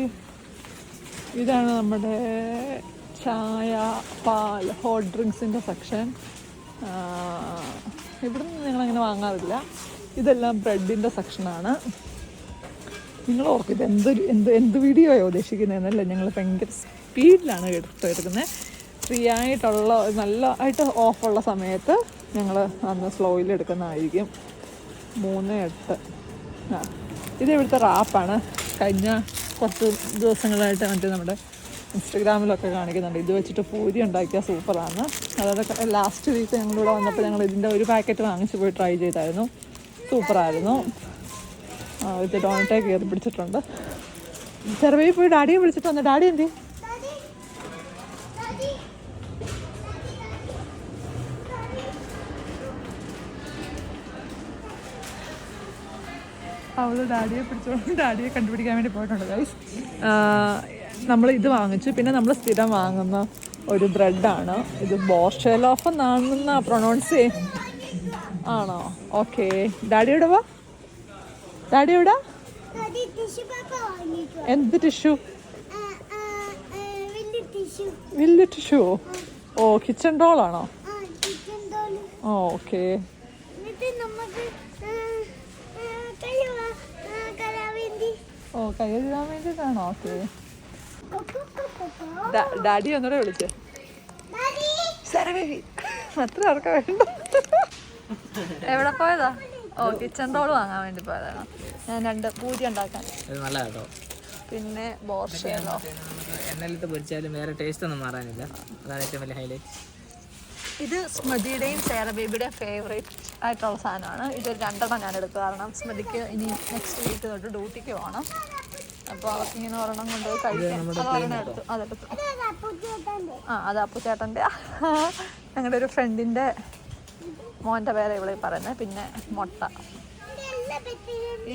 ഇതാണ് നമ്മുടെ ചായ, പാൽ, ഹോട്ട് ഡ്രിങ്ക്സിൻ്റെ സെക്ഷൻ. ഇവിടെ നിന്ന് ഞങ്ങളങ്ങനെ വാങ്ങാറില്ല. ഇതെല്ലാം ബ്രെഡിൻ്റെ സെക്ഷനാണ്. നിങ്ങൾ ഓർക്കും ഇത് എന്ത് വീഡിയോയോ ഉദ്ദേശിക്കുന്നതെന്നല്ല. ഞങ്ങൾ ഭയങ്കര സ്പീഡിലാണ് എടുക്കുന്നത്. ഫ്രീ ആയിട്ടുള്ള നല്ലതായിട്ട് ഓഫുള്ള സമയത്ത് ഞങ്ങൾ അന്ന് സ്ലോയിൽ എടുക്കുന്നതായിരിക്കും. 3:08. ഇത് ഇവിടുത്തെ റാപ്പാണ്. കഴിഞ്ഞ കുറച്ച് ദിവസങ്ങളായിട്ട് നമ്മുടെ ഇൻസ്റ്റഗ്രാമിലൊക്കെ കാണിക്കുന്നുണ്ട്. ഇത് വെച്ചിട്ട് പൂരി ഉണ്ടാക്കിയാൽ സൂപ്പറാണ്. അതൊക്കെ ലാസ്റ്റ് വീക്ക് ഞങ്ങളിവിടെ വന്നപ്പോൾ ഞങ്ങൾ ഇതിൻ്റെ ഒരു പാക്കറ്റ് വാങ്ങിച്ച് പോയി ട്രൈ ചെയ്തായിരുന്നു. സൂപ്പറായിരുന്നു. ഇത് ഡോണറ്റെ കയറി പിടിച്ചിട്ടുണ്ട്. ചെറുവയിൽ പോയി ഡാഡിയെ വിളിച്ചിട്ട് വന്നു. ഡാഡി എന്ത്? അവള് ഡാഡിയെ പിടിച്ചോണ്ട് ഡാഡിയെ കണ്ടുപിടിക്കാൻ വേണ്ടി പോയിട്ടുണ്ട് ഗൈസ്. നമ്മൾ ഇത് വാങ്ങിച്ചു. പിന്നെ നമ്മൾ സ്ഥിരം വാങ്ങുന്ന ഒരു ബ്രെഡാണ് ഇത്. ബോർഷെലോഫ് എന്നാണെന്നാ പ്രൊണൗൺസ് ചെയ്യും. ആണോ? ഓക്കെ. ഡാഡി എവിടെ വാ? ഡാഡി എവിടെ? എന്ത് ടിഷ്യൂ? വലിയ ടിഷ്യൂ? ഓ, കിച്ചൺ റോളാണോ? ഓക്കെ. ഓ, കൈ കഴുകാൻ വേണ്ടിയിട്ടാണോ? ഓക്കെ. ഡാഡി ഒന്നുകൂടെ വിളിച്ചേ. അത്ര ആർക്കാ വേണ്ട. എവിടെ പോയതാ? ഓ, കിച്ചൺ റോൾ വാങ്ങാൻ വേണ്ടി പോയതാണ്. ഞാൻ 2 പൂരി ഉണ്ടാക്കാൻ. നല്ലതാട്ടോ. പിന്നെ ബോർഷേലോ. എണ്ണയിലിട്ട് പൊരിച്ചാലും വേറെ ടേസ്റ്റ് ഒന്നും മാറാനില്ല. അതാണ് ഏറ്റവും വലിയ ഹൈലൈറ്റ്. ഇത് സ്മൃതിയുടെയും സേറ ബേബിയുടെയും ഫേവറേറ്റ് ആയിട്ടുള്ള സാധനമാണ്. ഇതൊരു 2 ഞാൻ എടുത്തു. കാരണം സ്മൃതിക്ക് ഇനി നെക്സ്റ്റ് വീക്ക് തൊട്ട് ഡ്യൂട്ടിക്ക് പോകണം. അപ്പോൾ അവർക്ക് ഇങ്ങനെ ഒരെണ്ണം കൊണ്ടുപോയി കഴിക്കാൻ ഒരെണ്ണം എടുത്തു. അതെടുത്തു. അത് അപ്പുചേട്ടൻ്റെ ഞങ്ങളുടെ ഒരു ഫ്രണ്ടിൻ്റെ മോൻ്റെ പേരെ ഇവിടെ പറയുന്നത്. പിന്നെ മുട്ട.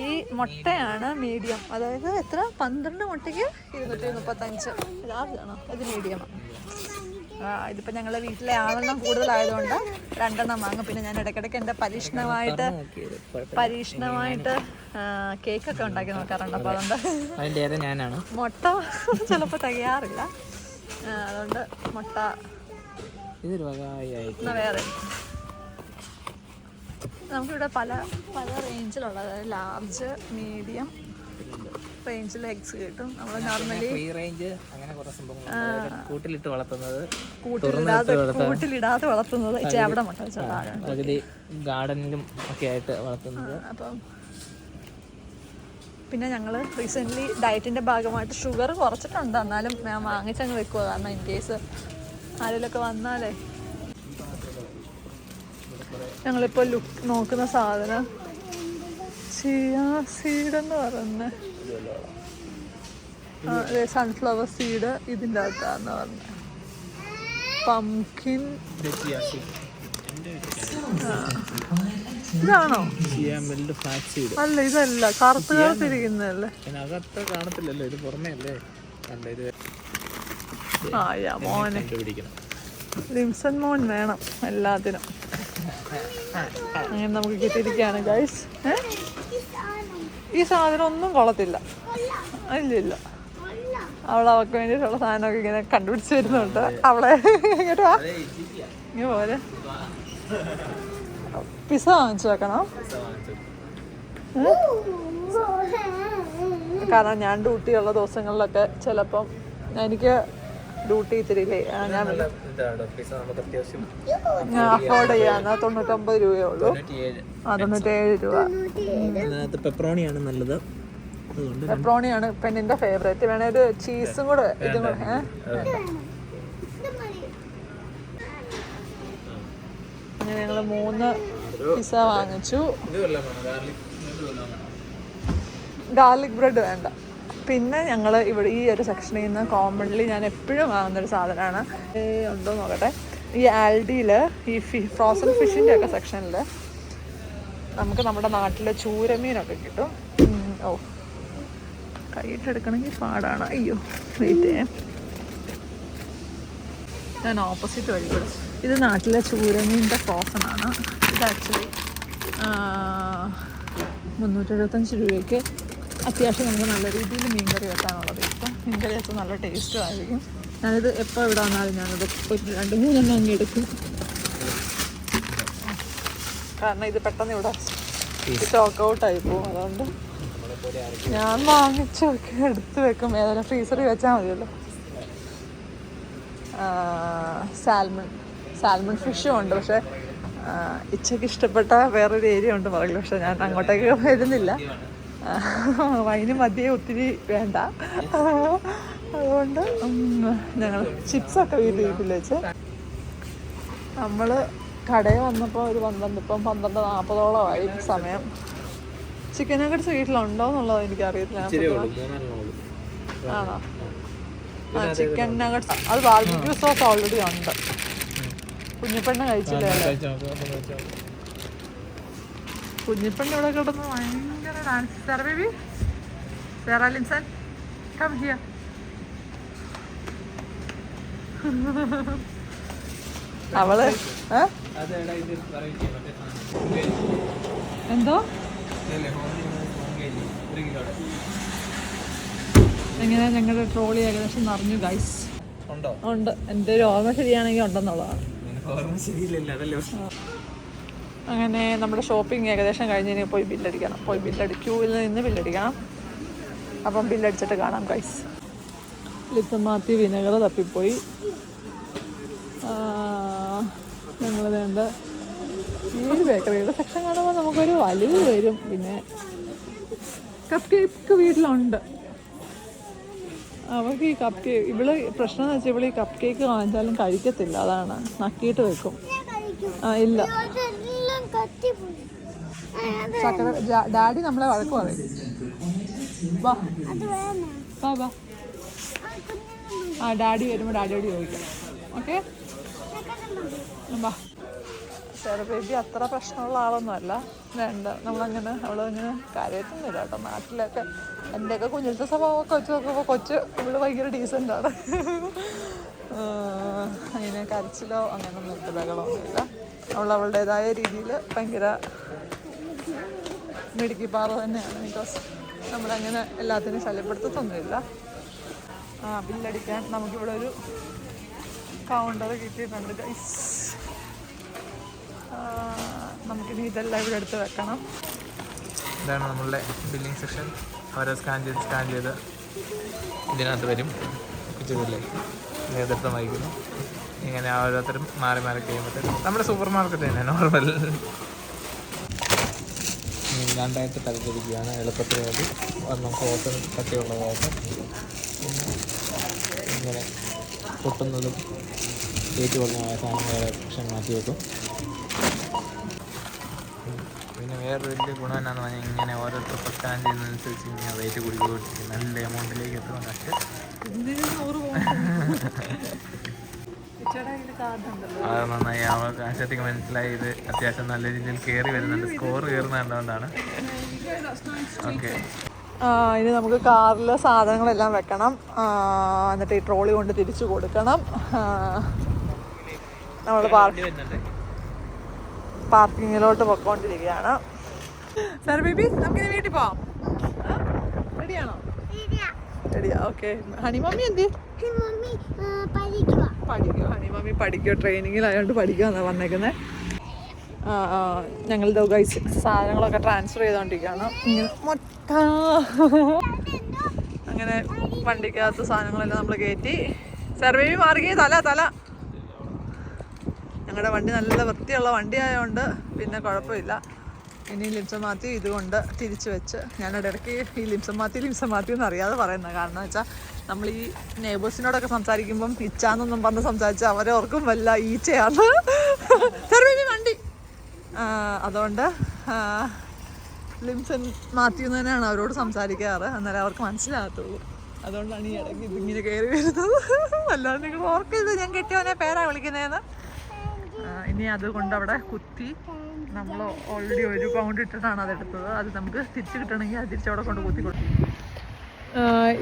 ഈ മുട്ടയാണ് മീഡിയം. അതായത് എത്ര? 12 മുട്ടയ്ക്ക് 235. ലാർജാണോ? ഇത് മീഡിയമാണ്. ഇതിപ്പോൾ ഞങ്ങളുടെ വീട്ടിലെ ആളെണ്ണം കൂടുതലായതുകൊണ്ട് 2 വാങ്ങും. പിന്നെ ഞാൻ ഇടയ്ക്കിടയ്ക്ക് എൻ്റെ പരീക്ഷണമായിട്ട് കേക്കൊക്കെ ഉണ്ടാക്കി നോക്കാറുണ്ട്. അപ്പോൾ അതുകൊണ്ട് മുട്ട ചിലപ്പോൾ തികയാറില്ല. അതുകൊണ്ട് മുട്ട വേറെ. നമുക്കിവിടെ പല റേഞ്ചിലുള്ള, അതായത് ലാർജ്, മീഡിയം റേഞ്ചിൽ എഗ്സ് കിട്ടും. നമ്മൾ നോർമലി കൂട്ടിലിടാതെ വളർത്തുന്നത് അവിടെ മുട്ട വെച്ചാൽ ഗാർഡനിലും ഒക്കെ ആയിട്ട് വളർത്തുന്നത്. അപ്പം പിന്നെ ഞങ്ങൾ റീസെൻ്റ്ലി ഡയറ്റിൻ്റെ ഭാഗമായിട്ട് ഷുഗർ കുറച്ചിട്ടുണ്ട്. എന്നാലും ഞാൻ വാങ്ങിച്ചങ്ങ് വെക്കുക. കാരണം ഇൻ കേസ് ആരെങ്കിലുമൊക്കെ വന്നാലേ. ഞങ്ങളിപ്പോൾ നോക്കുന്ന സാധനം ചിയാ സീഡ് എന്ന് പറയുന്നത്. സൺഫ്ലവർ സീഡ് ഇതിൻ്റെ അകത്താന്ന് പറഞ്ഞത്. പംകിൻ ഇതാണോ? അല്ല, ഇതല്ല. കറുത്തിരിക്കുന്നതല്ലേ? കാണത്തില്ലല്ലോ, ഇത് പുറമേ അല്ലേ? മോനെ ലിംസൺ മോൻ വേണം എല്ലാത്തിനും. അങ്ങനെ നമുക്ക് കിട്ടിയിരിക്കുകയാണ് ഗൈസ്. ഈ സാധനം ഒന്നും കൊള്ളത്തില്ല. ഇല്ല, അവൾക്ക് വേണ്ടിയിട്ടുള്ള സാധനമൊക്കെ ഇങ്ങനെ കണ്ടുപിടിച്ച് വരുന്നുണ്ട്. അവളെ ഇങ്ങോട്ട് വാ. ഇങ്ങനെ പോലെ പിസ്സ വാങ്ങിച്ചു വെക്കണം. കാരണം ഞാൻ ഡ്യൂട്ടിയുള്ള ദിവസങ്ങളിലൊക്കെ ചിലപ്പം എനിക്ക് ഡ്യൂട്ടി ഇത്തിരിയില്ലേ ഞാൻ അഫോർഡ് ചെയ്യാന്ന്. 99 രൂപയേ ഉള്ളൂ. 97 രൂപ. പെപ്പറോണിയാണ് നല്ലത്. പെപ്പറോണിയാണ് പെണ്ണിന്റെ ഫേവറേറ്റ്. വേണേ ഒരു ചീസും കൂടെ ഇതും കൂടെ. അങ്ങനെ ഞങ്ങൾ 3 പിസ്സ വാങ്ങിച്ചു. ഗാർലിക് ബ്രെഡ് വേണ്ട. പിന്നെ ഞങ്ങൾ ഇവിടെ ഈ ഒരു സെക്ഷനിൽ നിന്ന് കോമൺലി ഞാൻ എപ്പോഴും വാങ്ങുന്നൊരു സാധനമാണ്, ഉണ്ടോ നോക്കട്ടെ, ഈ ആൽഡിയിൽ ഈ ഫ്രോസൺ ഫിഷിൻ്റെ ഒക്കെ സെക്ഷനിൽ നമുക്ക് നമ്മുടെ നാട്ടിലെ ചൂരമീനൊക്കെ കിട്ടും. ഓ, കൈയിട്ടെടുക്കണമെങ്കിൽ പാടാണ്. അയ്യോ, വെയിറ്റ് ചെയ്യാം, ഞാൻ ഓപ്പോസിറ്റ് വഴി കൂടെ. ഇത് നാട്ടിലെ ചൂരമീൻ്റെ ഫ്രോസണാണ്. ഇത് ആക്ച്വലി 375 രൂപയ്ക്ക് അത്യാവശ്യം നമുക്ക് നല്ല രീതിയിൽ മീൻകറി വെക്കാനുള്ളത് കിട്ടും. മീൻകറി വെച്ചാൽ നല്ല ടേസ്റ്റും ആയിരിക്കും. ഞാനിത് എപ്പോൾ ഇവിടെ വന്നാലും ഞാനത് ഒരു 2-3 അങ്ങ് എടുക്കും. കാരണം ഇത് പെട്ടെന്ന് ഇവിടെ സ്റ്റോക്ക് ഔട്ടായി പോകും. അതുകൊണ്ട് ഞാൻ വാങ്ങിച്ചൊക്കെ എടുത്ത് വെക്കും. ഏതായാലും ഫ്രീസറിൽ വെച്ചാൽ മതിയല്ലോ. സാൽമൺ ഫിഷും ഉണ്ട്. പക്ഷേ ഇച്ചയ്ക്ക് ഇഷ്ടപ്പെട്ട വേറൊരു ഏരിയ ഉണ്ട് പറയില്ല. പക്ഷെ ഞാൻ അങ്ങോട്ടേക്ക് വരുന്നില്ല. വൈന് മതിയെ ഒത്തിരി വേണ്ട. അതുകൊണ്ട് ഞങ്ങൾ ചിപ്സൊക്കെ വീട്ടിൽ വെച്ച് നമ്മൾ കടയിൽ വന്നപ്പോൾ ഒരു 12:40 സമയം. ചിക്കൻ നഗറ്റ്സ് വീട്ടിലുണ്ടോ എന്നുള്ളത് എനിക്കറിയത്തില്ല. ആണോ? ആ, ചിക്കൻ നഗറ്റ്സ് അത് ബാർബിക്യൂ സോസ് ഓൾറെഡി ഉണ്ട്. കുഞ്ഞിപ്പെണ്ണ് കഴിച്ചില്ലേ? കുഞ്ഞിപ്പെണ്ണ് ഇവിടെ കിടന്ന് ഭയങ്കര ഡാൻസ്. സാർ baby, Sara Linson, come here. അവള് എന്തോ എങ്ങനെ ഞങ്ങളുടെ ട്രോളി ഏകദേശം നിറഞ്ഞു ഗൈസ്. ഉണ്ട്, എൻ്റെ ഒരു ഓർമ്മ ശരിയാണെങ്കിൽ ഉണ്ടെന്നുള്ളതാണ്. അങ്ങനെ നമ്മുടെ ഷോപ്പിംഗ് ഏകദേശം കഴിഞ്ഞ് പോയി ബില്ലടിക്കണം. ക്യൂവിൽ നിന്ന് ബില്ലടിക്കണം. അപ്പം ബില്ലടിച്ചിട്ട് കാണാം ഗൈസ്. ലിത്തമാത്തി വിനെഗർ തപ്പിപ്പോയി. ഞങ്ങൾ വേണ്ട ഈ ബേക്കറിയുടെ സെക്ഷൻ കാണുമ്പോൾ നമുക്കൊരു വലിവ് വരും. പിന്നെ കപ്പ് കേക്ക് വീട്ടിലുണ്ട്. അവർക്ക് ഈ കപ്പ് കേക്ക് ഇവള് പ്രശ്നം എന്ന് വെച്ചാൽ ഇവള് ഈ കപ്പ് കേക്ക് വാങ്ങിച്ചാലും കഴിക്കത്തില്ല. അതാണ്, നക്കിയിട്ട് വെക്കും. ഇല്ല, ചക്കര ഡാഡി നമ്മളെ വഴക്ക് പറയും. വാ വാ വാ, ഡാഡി വരുമ്പോൾ ഡാഡിയോട് ചോദിക്കാം. ഓക്കെ, വാ. ചെറു ബേബി അത്ര പ്രശ്നമുള്ള ആളൊന്നുമല്ല. വേണ്ട, നമ്മളങ്ങനെ അവളങ്ങനെ കാര്യമായിട്ടൊന്നുമില്ല കേട്ടോ. നാട്ടിലൊക്കെ എൻ്റെയൊക്കെ കുഞ്ഞിലത്തെ സ്വഭാവമൊക്കെ വെച്ച് നോക്കുമ്പോൾ ഇവള് ഭയങ്കര ഡീസൻ്റാണ്. അങ്ങനെ കരച്ചിലോ അങ്ങനെയൊന്നും ബഹളമൊന്നുമില്ല. അവളുടേതായ രീതിയിൽ ഭയങ്കര മിടുക്കിപ്പാറ തന്നെയാണ്. ബിക്കോസ് നമ്മളങ്ങനെ എല്ലാത്തിനും ശല്യപ്പെടുത്തത്തൊന്നുമില്ല. ബില്ലടിക്കാൻ നമുക്കിവിടെ ഒരു കൗണ്ടർ കിട്ടിയിട്ടുണ്ട് ഗൈസ്. നമുക്കിനി ഇതെല്ലാം ഇവിടെ എടുത്ത് വെക്കണം. ഇതാണ് നമ്മളുടെ ബില്ലിംഗ് സെക്ഷൻ. അവരെ സ്കാൻ ചെയ്ത് ഇതിനകത്ത് വരും. കിച്ചണില്ലേ നേതൃത്വം വഹിക്കുന്നു. ഇങ്ങനെ ഓരോരുത്തരും മാറി കഴിയുമ്പോഴത്തേക്കും നമ്മുടെ സൂപ്പർ മാർക്കറ്റ് തന്നെ നോർമൽ. രണ്ടായിട്ട് തരത്തിരിക്കുകയാണ് എളുപ്പത്തിന് വേണ്ടി. നമുക്ക് ഓട്ടം കട്ടിയുള്ള ഓട്ടം, ഇങ്ങനെ പൊട്ടുന്നതും ഏറ്റു കുറഞ്ഞ സാധനങ്ങളെ സെക്ഷൻ മാറ്റി വെക്കും. പിന്നെ വേറൊരു വലിയ ഗുണം എന്നാന്ന് പറഞ്ഞാൽ ഇങ്ങനെ ഓരോരുത്തർ സ്കാൻ ചെയ്യുന്നതനുസരിച്ച് ഇങ്ങനെ റേറ്റ് കൂടിക്കൊണ്ടിരിക്കും. നല്ല എമൗണ്ടിലേക്ക് എത്തുന്ന കറ്റ്. അത് നന്നായി അവൾക്ക് ആശയത്തേക്ക് മനസ്സിലായി. ഇത് അത്യാവശ്യം നല്ല രീതിയിൽ കയറി വരുന്നുണ്ട്. സ്കോർ കയറുന്ന കണ്ടുകൊണ്ടാണ്. ഓക്കെ, ഇനി നമുക്ക് കാറിൽ സാധനങ്ങളെല്ലാം വെക്കണം. എന്നിട്ട് ഈ ട്രോളി കൊണ്ട് തിരിച്ചു കൊടുക്കണം. നമ്മൾ പാർക്കിങ്ങിലോട്ട് പൊക്കോണ്ടിരിക്കുകയാണ്. സാർ ബേബി, നമുക്കിനി വീട്ടിൽ പോവാം. റെഡിയാണോ? റെഡിയാ. ഓക്കെ. ഹണിമമ്മി എന്തി പഠിക്കോ? ഹണിമമ്മി പഠിക്കോ? ട്രെയിനിങ്ങിലായതുകൊണ്ട് പഠിക്കാന്നാണ് വന്നേക്കുന്നത്. ഞങ്ങൾ ഗൈസ് സാധനങ്ങളൊക്കെ ട്രാൻസ്ഫർ ചെയ്തുകൊണ്ടിരിക്കുകയാണ്. ഇങ്ങനെ അങ്ങനെ വണ്ടിക്കകത്ത് സാധനങ്ങളെല്ലാം നമ്മൾ കയറ്റി. സാർ ബേബി മാറുകയെ തല. ഞങ്ങളുടെ വണ്ടി നല്ല വൃത്തിയുള്ള വണ്ടി ആയതുകൊണ്ട് പിന്നെ കുഴപ്പമില്ല. ഇനി ലിംസം മാത്യു ഇതുകൊണ്ട് തിരിച്ചു വെച്ച് ഞാൻ ഇടയ്ക്ക് ഈ ലിംസം മാത്യു എന്ന് അറിയാതെ പറയുന്നത്. കാരണം എന്ന് വെച്ചാൽ നമ്മൾ ഈ നെയ്ബേഴ്സിനോടൊക്കെ സംസാരിക്കുമ്പം ഇച്ചാന്നൊന്നും പറഞ്ഞ് സംസാരിച്ചാൽ അവരെ ഓർക്കും വല്ല ഈച്ചയാണ് വണ്ടി. അതുകൊണ്ട് ലിംസൺ മാത്യു എന്ന് തന്നെയാണ് അവരോട് സംസാരിക്കാറ്, എന്നാലേ അവർക്ക് മനസ്സിലാകത്തുള്ളൂ. അതുകൊണ്ടാണ് ഈ ഇടയ്ക്ക് ഇതിങ്ങനെ കയറി വരുന്നത്. അല്ലാതെ നിങ്ങൾ ഓർക്കരുത് ഞാൻ കെട്ടിയവനെ പേരാ വിളിക്കുന്നതെന്ന്. ഇനി അതുകൊണ്ട് അവിടെ കുത്തി നമ്മൾ ഓൾറെഡി 1 പൗണ്ട് ഇട്ടിട്ടാണ് അതെടുത്തത്. അത് നമുക്ക് തിരിച്ച് കിട്ടണമെങ്കിൽ അത് തിരിച്ചവിടെ കൊണ്ട് കുത്തി കൊടുക്കും.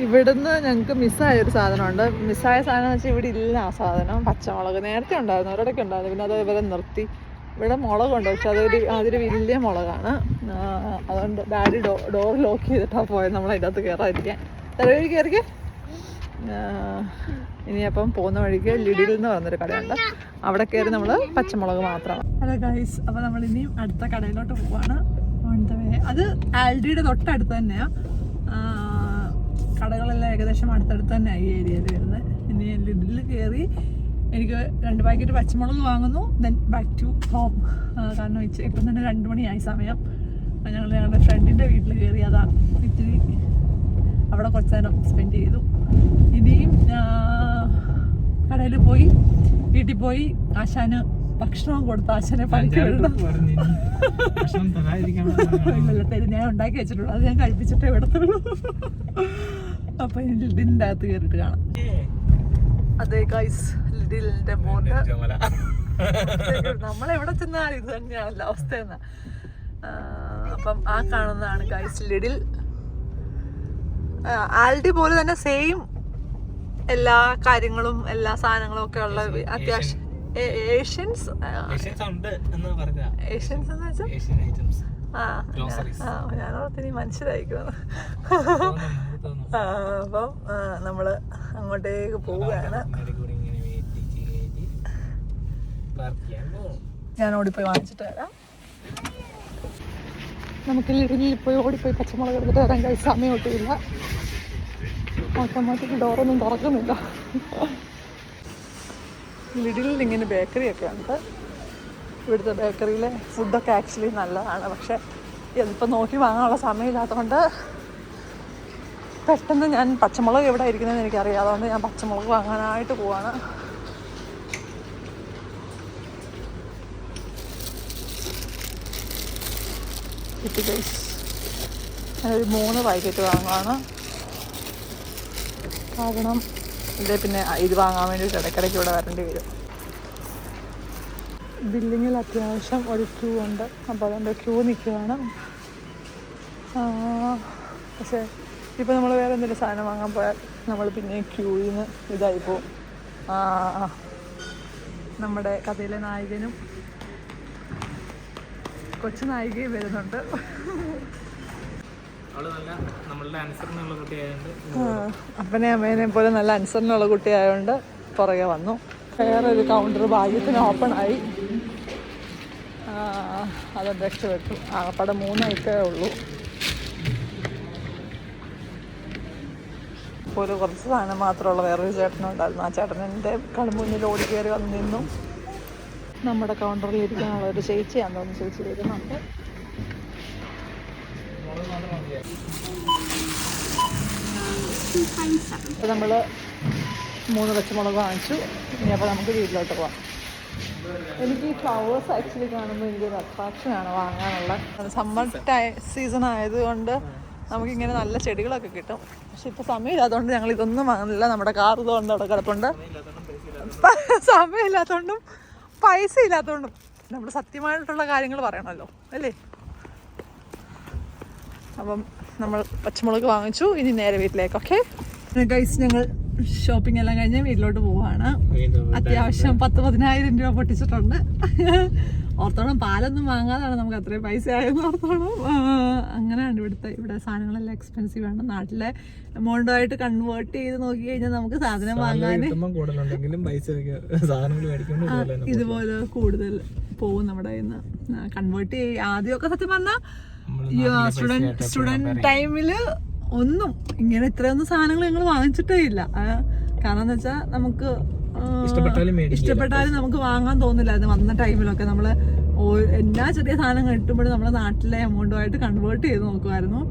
ഇവിടുന്ന് ഞങ്ങൾക്ക് മിസ്സായൊരു സാധനമുണ്ട്. മിസ്സായ സാധനം എന്ന് വെച്ചാൽ ഇവിടെ ഇല്ല ആ സാധനം. പച്ചമുളക് നേരത്തെ ഉണ്ടായിരുന്നു, ഒരിടയ്ക്ക് ഉണ്ടായിരുന്നു, പിന്നെ അത് ഇവരെ നിർത്തി. ഇവിടെ മുളകുണ്ട്, പക്ഷെ അതൊരു വലിയ മുളകാണ്. അതുകൊണ്ട് ഡാഡി ഡോർ ലോക്ക് ചെയ്തിട്ടാണ് പോയത് നമ്മൾ അതിൻ്റെ അകത്ത് കയറാതിരിക്കാൻ. തലവഴി കയറിക്കേ. ഇനിയപ്പം പോകുന്ന വഴിക്ക് ലിഡിൽ എന്ന് പറഞ്ഞൊരു കടയുണ്ട്, അവിടെ കയറി നമ്മൾ പച്ചമുളക് മാത്രമാണ്. ഹലോ ഗൈസ്, അപ്പോൾ നമ്മൾ ഇനിയും അടുത്ത കടയിലോട്ട് പോവാണ്. അത് ആൽഡിയുടെ തൊട്ടടുത്ത് തന്നെയാണ്. കടകളെല്ലാം ഏകദേശം അടുത്തടുത്ത് തന്നെയാണ് ഈ ഏരിയയിൽ വരുന്നത്. ഇനി ലിഡിൽ കയറി എനിക്ക് 2 പാക്കറ്റ് പച്ചമുളക് വാങ്ങുന്നു. Then back to home. കാരണം ഇപ്പം തന്നെ 2 മണിയായി സമയം. ഞങ്ങൾ ഞങ്ങളുടെ ഫ്രണ്ടിൻ്റെ വീട്ടിൽ കയറി, അതാ ഇത്തിരി അവിടെ കുറച്ച് നേരം സ്പെൻഡ് ചെയ്തു. ഇനിയും കടയിൽ പോയി വീട്ടിൽ പോയി ആശാന് ഭക്ഷണവും കൊടുത്ത് ആശാനെ പണിക്ക് വിടണം. ഇല്ലല്ല, തരും, ഞാൻ ഉണ്ടാക്കി വെച്ചിട്ടുള്ളൂ, അത് ഞാൻ കഴിപ്പിച്ചിട്ടേ വിടത്തുള്ളൂ. അപ്പൊ ഇനി ലിഡിലിൻ്റെ അകത്ത് കയറിയിട്ട് കാണാം. അതെ ഗൈസ്, ലിഡിലിന്റെ ബോട്ട്. നമ്മളെവിടെ ചെന്നാലും ഇത് തന്നെയാണല്ലോ അവസ്ഥ എന്നാ. അപ്പം ആ കാണുന്നതാണ് ഗൈസ് ലിഡിൽ. ആൽഡി പോലെ തന്നെ സെയിം എല്ലാ കാര്യങ്ങളും എല്ലാ സാധനങ്ങളും ഒക്കെ ഉള്ള അത്യാവശ്യം ഏഷ്യൻസ് എന്ന് വെച്ചാൽ ഞാനോടത്തിനി മനസ്സിലായിക്കുന്നു. അപ്പം നമ്മള് അങ്ങോട്ടേക്ക് പോവുകയാണ്. ഞാൻ ഓടിപ്പോയി വാങ്ങിച്ചിട്ട് വരാം. നമുക്ക് ലിഡിലിൽ പോയി ഓടിപ്പോയി പച്ചമുളക് എടുത്തിട്ട് വരാൻ കഴിച്ച് സമയം ഒട്ടുമില്ല. ഓട്ടോമാറ്റിക് ഡോറൊന്നും തുറക്കുന്നില്ല. ലിഡിലിൽ ഇങ്ങനെ ബേക്കറിയൊക്കെ ഉണ്ട്. ഇവിടുത്തെ ബേക്കറിയിലെ ഫുഡൊക്കെ ആക്ച്വലി നല്ലതാണ്, പക്ഷേ ഇതിപ്പോൾ നോക്കി വാങ്ങാനുള്ള സമയമില്ലാത്തതുകൊണ്ട് പെട്ടെന്ന് ഞാൻ പച്ചമുളക് എവിടെ ഇരിക്കുന്നതെന്ന് എനിക്കറിയാം. അതുകൊണ്ട് ഞാൻ പച്ചമുളക് വാങ്ങാനായിട്ട് പോവാണ്. കിട്ടി ഗൈസ്, ഞാനൊരു 3 പാക്കറ്റ് വാങ്ങുവാണ്. കാരണം ഇതേ പിന്നെ ഇത് വാങ്ങാൻ വേണ്ടിയിട്ട് ഇടയ്ക്കിടയ്ക്ക് ഇവിടെ വരേണ്ടി വരും. ബില്ലിങ്ങിൽ അത്യാവശ്യം ഒരു ക്യൂ ഉണ്ട്, അപ്പോൾ അതുകൊണ്ട് ക്യൂ നിൽക്കുവാണ്. പക്ഷേ ഇപ്പോൾ നമ്മൾ വേറെ എന്തെങ്കിലും സാധനം വാങ്ങാൻ പോയാൽ നമ്മൾ പിന്നെ ക്യൂയിൽ നിന്ന് ഇതായി പോവും. നമ്മുടെ കഥയിലെ നായകനും കൊച്ചു നായികയും വരുന്നുണ്ട്. അപ്പനെ അമ്മേനെ പോലെ നല്ല അനുസരണമുള്ള കുട്ടിയായതുകൊണ്ട് പുറകെ വന്നു. വേറൊരു കൗണ്ടർ ഭാഗ്യത്തിന് ഓപ്പണായി, അതൊക്കെ രക്ഷപ്പെട്ടു. ആകപ്പാടെ 3 ഐറ്റമേ ഉള്ളൂ. ഇപ്പോൾ ഒരു കുറച്ച് സാധനം മാത്രമുള്ള വേറൊരു ചേട്ടനുണ്ടായിരുന്നു. ആ ചേട്ടനെൻ്റെ കൺമുന്നിൽ ഓടി കയറി വന്നു നിന്നു. നമ്മുടെ കൗണ്ടറിൽ ഇരിക്കാനുള്ള ഒരു ചേച്ചിയാണെന്ന് തോന്നുന്നു, ചേച്ചി വരുന്നുണ്ട്. അപ്പോൾ നമ്മൾ 3 പച്ചമുളക് വാങ്ങിച്ചു. ഇനി അപ്പോൾ നമുക്ക് വീട്ടിലോട്ട് പോകാം. എനിക്ക് ഈ ഫ്ലവേഴ്സ് ആക്ച്വലി കാണുമ്പോൾ എനിക്കൊരു അട്രാക്ഷനാണ് വാങ്ങാനുള്ള. സമ്മർ സീസൺ ആയതുകൊണ്ട് നമുക്കിങ്ങനെ നല്ല ചെടികളൊക്കെ കിട്ടും. പക്ഷെ ഇപ്പോൾ സമയമില്ലാത്തതുകൊണ്ട് ഞങ്ങൾ ഇതൊന്നും വാങ്ങുന്നില്ല. നമ്മുടെ കാർ ഇതുകൊണ്ട് അവിടെ കിടപ്പുണ്ട്. സമയമില്ലാത്തതുകൊണ്ടും പൈസ ഇല്ലാത്തതുകൊണ്ടും നമ്മൾ സത്യമായിട്ടുള്ള കാര്യങ്ങൾ പറയണമല്ലോ അല്ലേ. അപ്പം നമ്മൾ പച്ചമുളക് വാങ്ങിച്ചു. ഇനി നേരെ വീട്ടിലേക്ക്. ഓക്കെ ഗൈസ്, ഞങ്ങൾ ഷോപ്പിംഗ് എല്ലാം കഴിഞ്ഞ് വീട്ടിലോട്ട് പോവാണ്. അത്യാവശ്യം 10,000-15,000 രൂപ പൊട്ടിച്ചിട്ടുണ്ട്. ഓർത്തോളം പാലൊന്നും വാങ്ങാതാണ് നമുക്ക് അത്രയും പൈസ ആയെന്ന് ഓർത്തോളം. അങ്ങനെയാണ് ഇവിടെ സാധനങ്ങളെല്ലാം എക്സ്പെൻസീവ് ആണ്. നാട്ടിലെ എമൗണ്ട് ആയിട്ട് കൺവേർട്ട് ചെയ്ത് നോക്കി കഴിഞ്ഞാൽ നമുക്ക് സാധനം വാങ്ങാൻ ഇതുപോലെ കൂടുതൽ പോവും നമ്മുടെ കയ്യിൽ നിന്ന്. കൺവേർട്ട് ചെയ്യും ആദ്യമൊക്കെ സത്യം പറഞ്ഞാൽ സ്റ്റുഡന്റ് ടൈമില് ഒന്നും ഇങ്ങനെ ഇത്രയൊന്നും സാധനങ്ങൾ ഞങ്ങൾ വാങ്ങിച്ചിട്ടേ ഇല്ല. കാരണം എന്താ വെച്ചാൽ നമുക്ക് ഇഷ്ടപ്പെട്ടാലും നമുക്ക് വാങ്ങാൻ തോന്നില്ലായിരുന്നു. വന്ന ടൈമിലൊക്കെ നമ്മൾ എല്ലാ ചെറിയ സാധനങ്ങൾ കിട്ടുമ്പോഴും നമ്മുടെ നാട്ടിലെ എമൗണ്ടുമായിട്ട് കൺവേർട്ട് ചെയ്ത് നോക്കുമായിരുന്നു.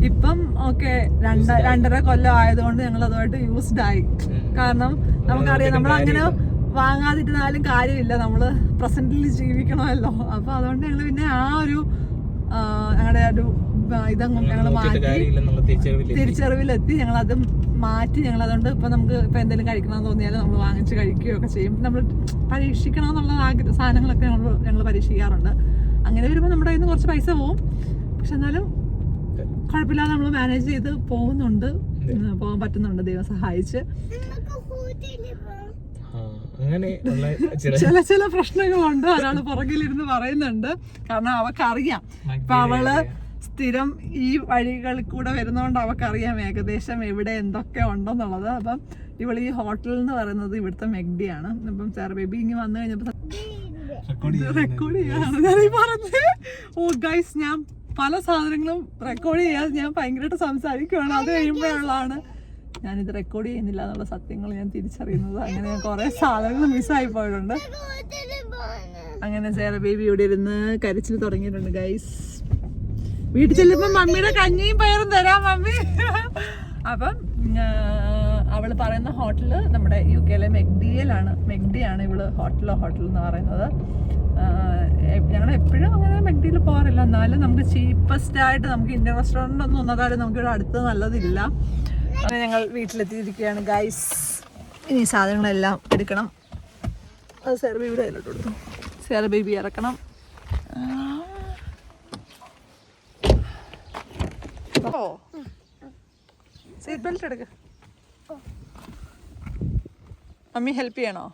ഇപ്പം ഓക്കെ 2.5 കൊല്ലം ആയതുകൊണ്ട് ഞങ്ങൾ അതുമായിട്ട് യൂസ്ഡ് ആയി. കാരണം നമുക്കറിയാം നമ്മളങ്ങനെ വാങ്ങാതിരുന്നാലും കാര്യമില്ല, നമ്മള് പ്രസന്റിൽ ജീവിക്കണമല്ലോ. അപ്പൊ അതുകൊണ്ട് ഞങ്ങൾ പിന്നെ ആ ഒരു ഞങ്ങളുടെ ഒരു ഇതങ്ങും ഞങ്ങൾ മാറ്റി തിരിച്ചറിവിലെത്തി. ഞങ്ങളത് മാറ്റി ഞങ്ങളതുകൊണ്ട് ഇപ്പൊ നമുക്ക് ഇപ്പൊ എന്തെങ്കിലും കഴിക്കണമെന്ന് തോന്നിയാലും നമ്മൾ വാങ്ങിച്ച് കഴിക്കുകയൊക്കെ ചെയ്യും. നമ്മൾ പരീക്ഷിക്കണമെന്നുള്ള സാധനങ്ങളൊക്കെ ഞങ്ങൾ പരീക്ഷിക്കാറുണ്ട്. അങ്ങനെ വരുമ്പോൾ നമ്മുടെ കയ്യിൽ നിന്ന് കുറച്ച് പൈസ പോവും, പക്ഷെ എന്നാലും കുഴപ്പമില്ലാതെ നമ്മൾ മാനേജ് ചെയ്ത് പോകുന്നുണ്ട്, പോകാൻ പറ്റുന്നുണ്ട്, ദൈവം സഹായിച്ച്. ചില പ്രശ്നങ്ങളുണ്ട്, ഒരാള് പുറകിലിരുന്ന് പറയുന്നുണ്ട്. കാരണം അവക്കറിയാം, ഇപ്പൊ അവള് സ്ഥിരം ഈ വഴികളിൽ കൂടെ വരുന്നതുകൊണ്ട് അവക്കറിയാം ഏകദേശം എവിടെ എന്തൊക്കെ ഉണ്ടെന്നുള്ളത്. അപ്പം ഇവള് ഈ ഹോട്ടൽ എന്ന് പറയുന്നത് ഇവിടുത്തെ മെഗ്ഡിയാണ്. അപ്പം സാർ ബേബി ഇനി വന്നു കഴിഞ്ഞപ്പോ റെക്കോർഡ് ചെയ്യാനാണ് ഞാൻ ഈ പറഞ്ഞത്. ഓ ഗൈസ്, ഞാൻ പല സാധനങ്ങളും റെക്കോർഡ് ചെയ്യാതെ ഞാൻ ഭയങ്കരമായിട്ട് സംസാരിക്കുകയാണ്. അത് കഴിയുമ്പോഴുള്ളതാണ് ഞാനിത് റെക്കോർഡ് ചെയ്യുന്നില്ല എന്നുള്ള സത്യങ്ങൾ ഞാൻ തിരിച്ചറിയുന്നത്. അങ്ങനെ ഞാൻ കുറെ സാധനങ്ങൾ മിസ്സായി പോയിട്ടുണ്ട്. അങ്ങനെ സേറ ബേബി ഇവിടെ ഇരുന്ന് കരച്ചിൽ തുടങ്ങിയിട്ടുണ്ട് ഗൈസ്. വീട്ടിൽ ചെല്ലുമ്പോൾ മമ്മിയുടെ കഞ്ഞിയും പയറും തരാം മമ്മി. അപ്പം അവള് പറയുന്ന ഹോട്ടല് നമ്മുടെ UK മെഗ്ഡിയാണ് ഇവള് ഹോട്ടൽ എന്ന് പറയുന്നത്. ഞങ്ങൾ എപ്പോഴും അങ്ങനെ മെഗ്ഡിയിൽ പോകാറില്ല, എന്നാലും നമുക്ക് ചീപ്പസ്റ്റ് ആയിട്ട് നമുക്ക് ഇന്ത്യൻ റെസ്റ്റോറൻറ്റ് ഒന്നും ഒന്നതായാലും നമുക്ക് ഇവിടെ അടുത്ത് നല്ലതില്ല. അങ്ങനെ ഞങ്ങൾ വീട്ടിലെത്തിയിരിക്കുകയാണ് ഗൈസ്. ഇനി സാധനങ്ങളെല്ലാം എടുക്കണം. അത് സേറ ബേബിയുടെ കയ്യിലോട്ട് കൊടുത്തു. സേറ ബേബി ഇറക്കണം. ഓ സീറ്റ് ബെൽറ്റ് എടുക്ക. മമ്മി ഹെൽപ്പ് ചെയ്യണോ?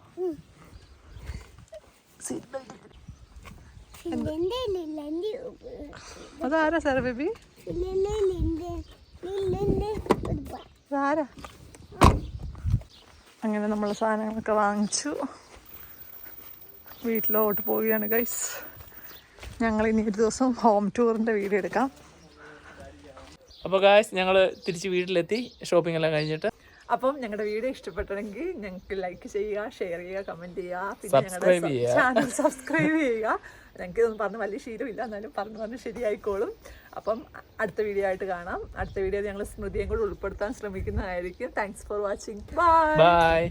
സീറ്റ് ബെൽറ്റ് അതാരാ സേറ ബേബി? അങ്ങനെ നമ്മൾ സാധനങ്ങളൊക്കെ വാങ്ങിച്ചു വീട്ടിലോട്ട് പോവുകയാണ് ഗൈസ്. ഞങ്ങൾ ഇനി ഒരു ദിവസം ഹോം ടൂറിൻ്റെ വീഡിയോ എടുക്കാം. അപ്പോൾ ഗൈസ് ഞങ്ങൾ തിരിച്ച് വീട്ടിലെത്തി ഷോപ്പിംഗ് എല്ലാം കഴിഞ്ഞിട്ട്. അപ്പം ഞങ്ങളുടെ വീഡിയോ ഇഷ്ടപ്പെട്ടെങ്കിൽ ഞങ്ങൾക്ക് ലൈക്ക് ചെയ്യുക, ഷെയർ ചെയ്യുക, കമൻറ്റ് ചെയ്യുക, പിന്നെ ഞങ്ങളുടെ ചാനൽ സബ്സ്ക്രൈബ് ചെയ്യുക. ഞങ്ങൾക്ക് ഇതൊന്നും പറഞ്ഞ് വലിയ ശീലമില്ല, എന്നാലും പറഞ്ഞ് ശരിയായിക്കോളും. അപ്പം അടുത്ത വീഡിയോ ആയിട്ട് കാണാം. അടുത്ത വീഡിയോ ഞങ്ങൾ സ്മൃതിയും കൂടെ ഉൾപ്പെടുത്താൻ ശ്രമിക്കുന്നതായിരിക്കും. Thanks for watching. ബൈ.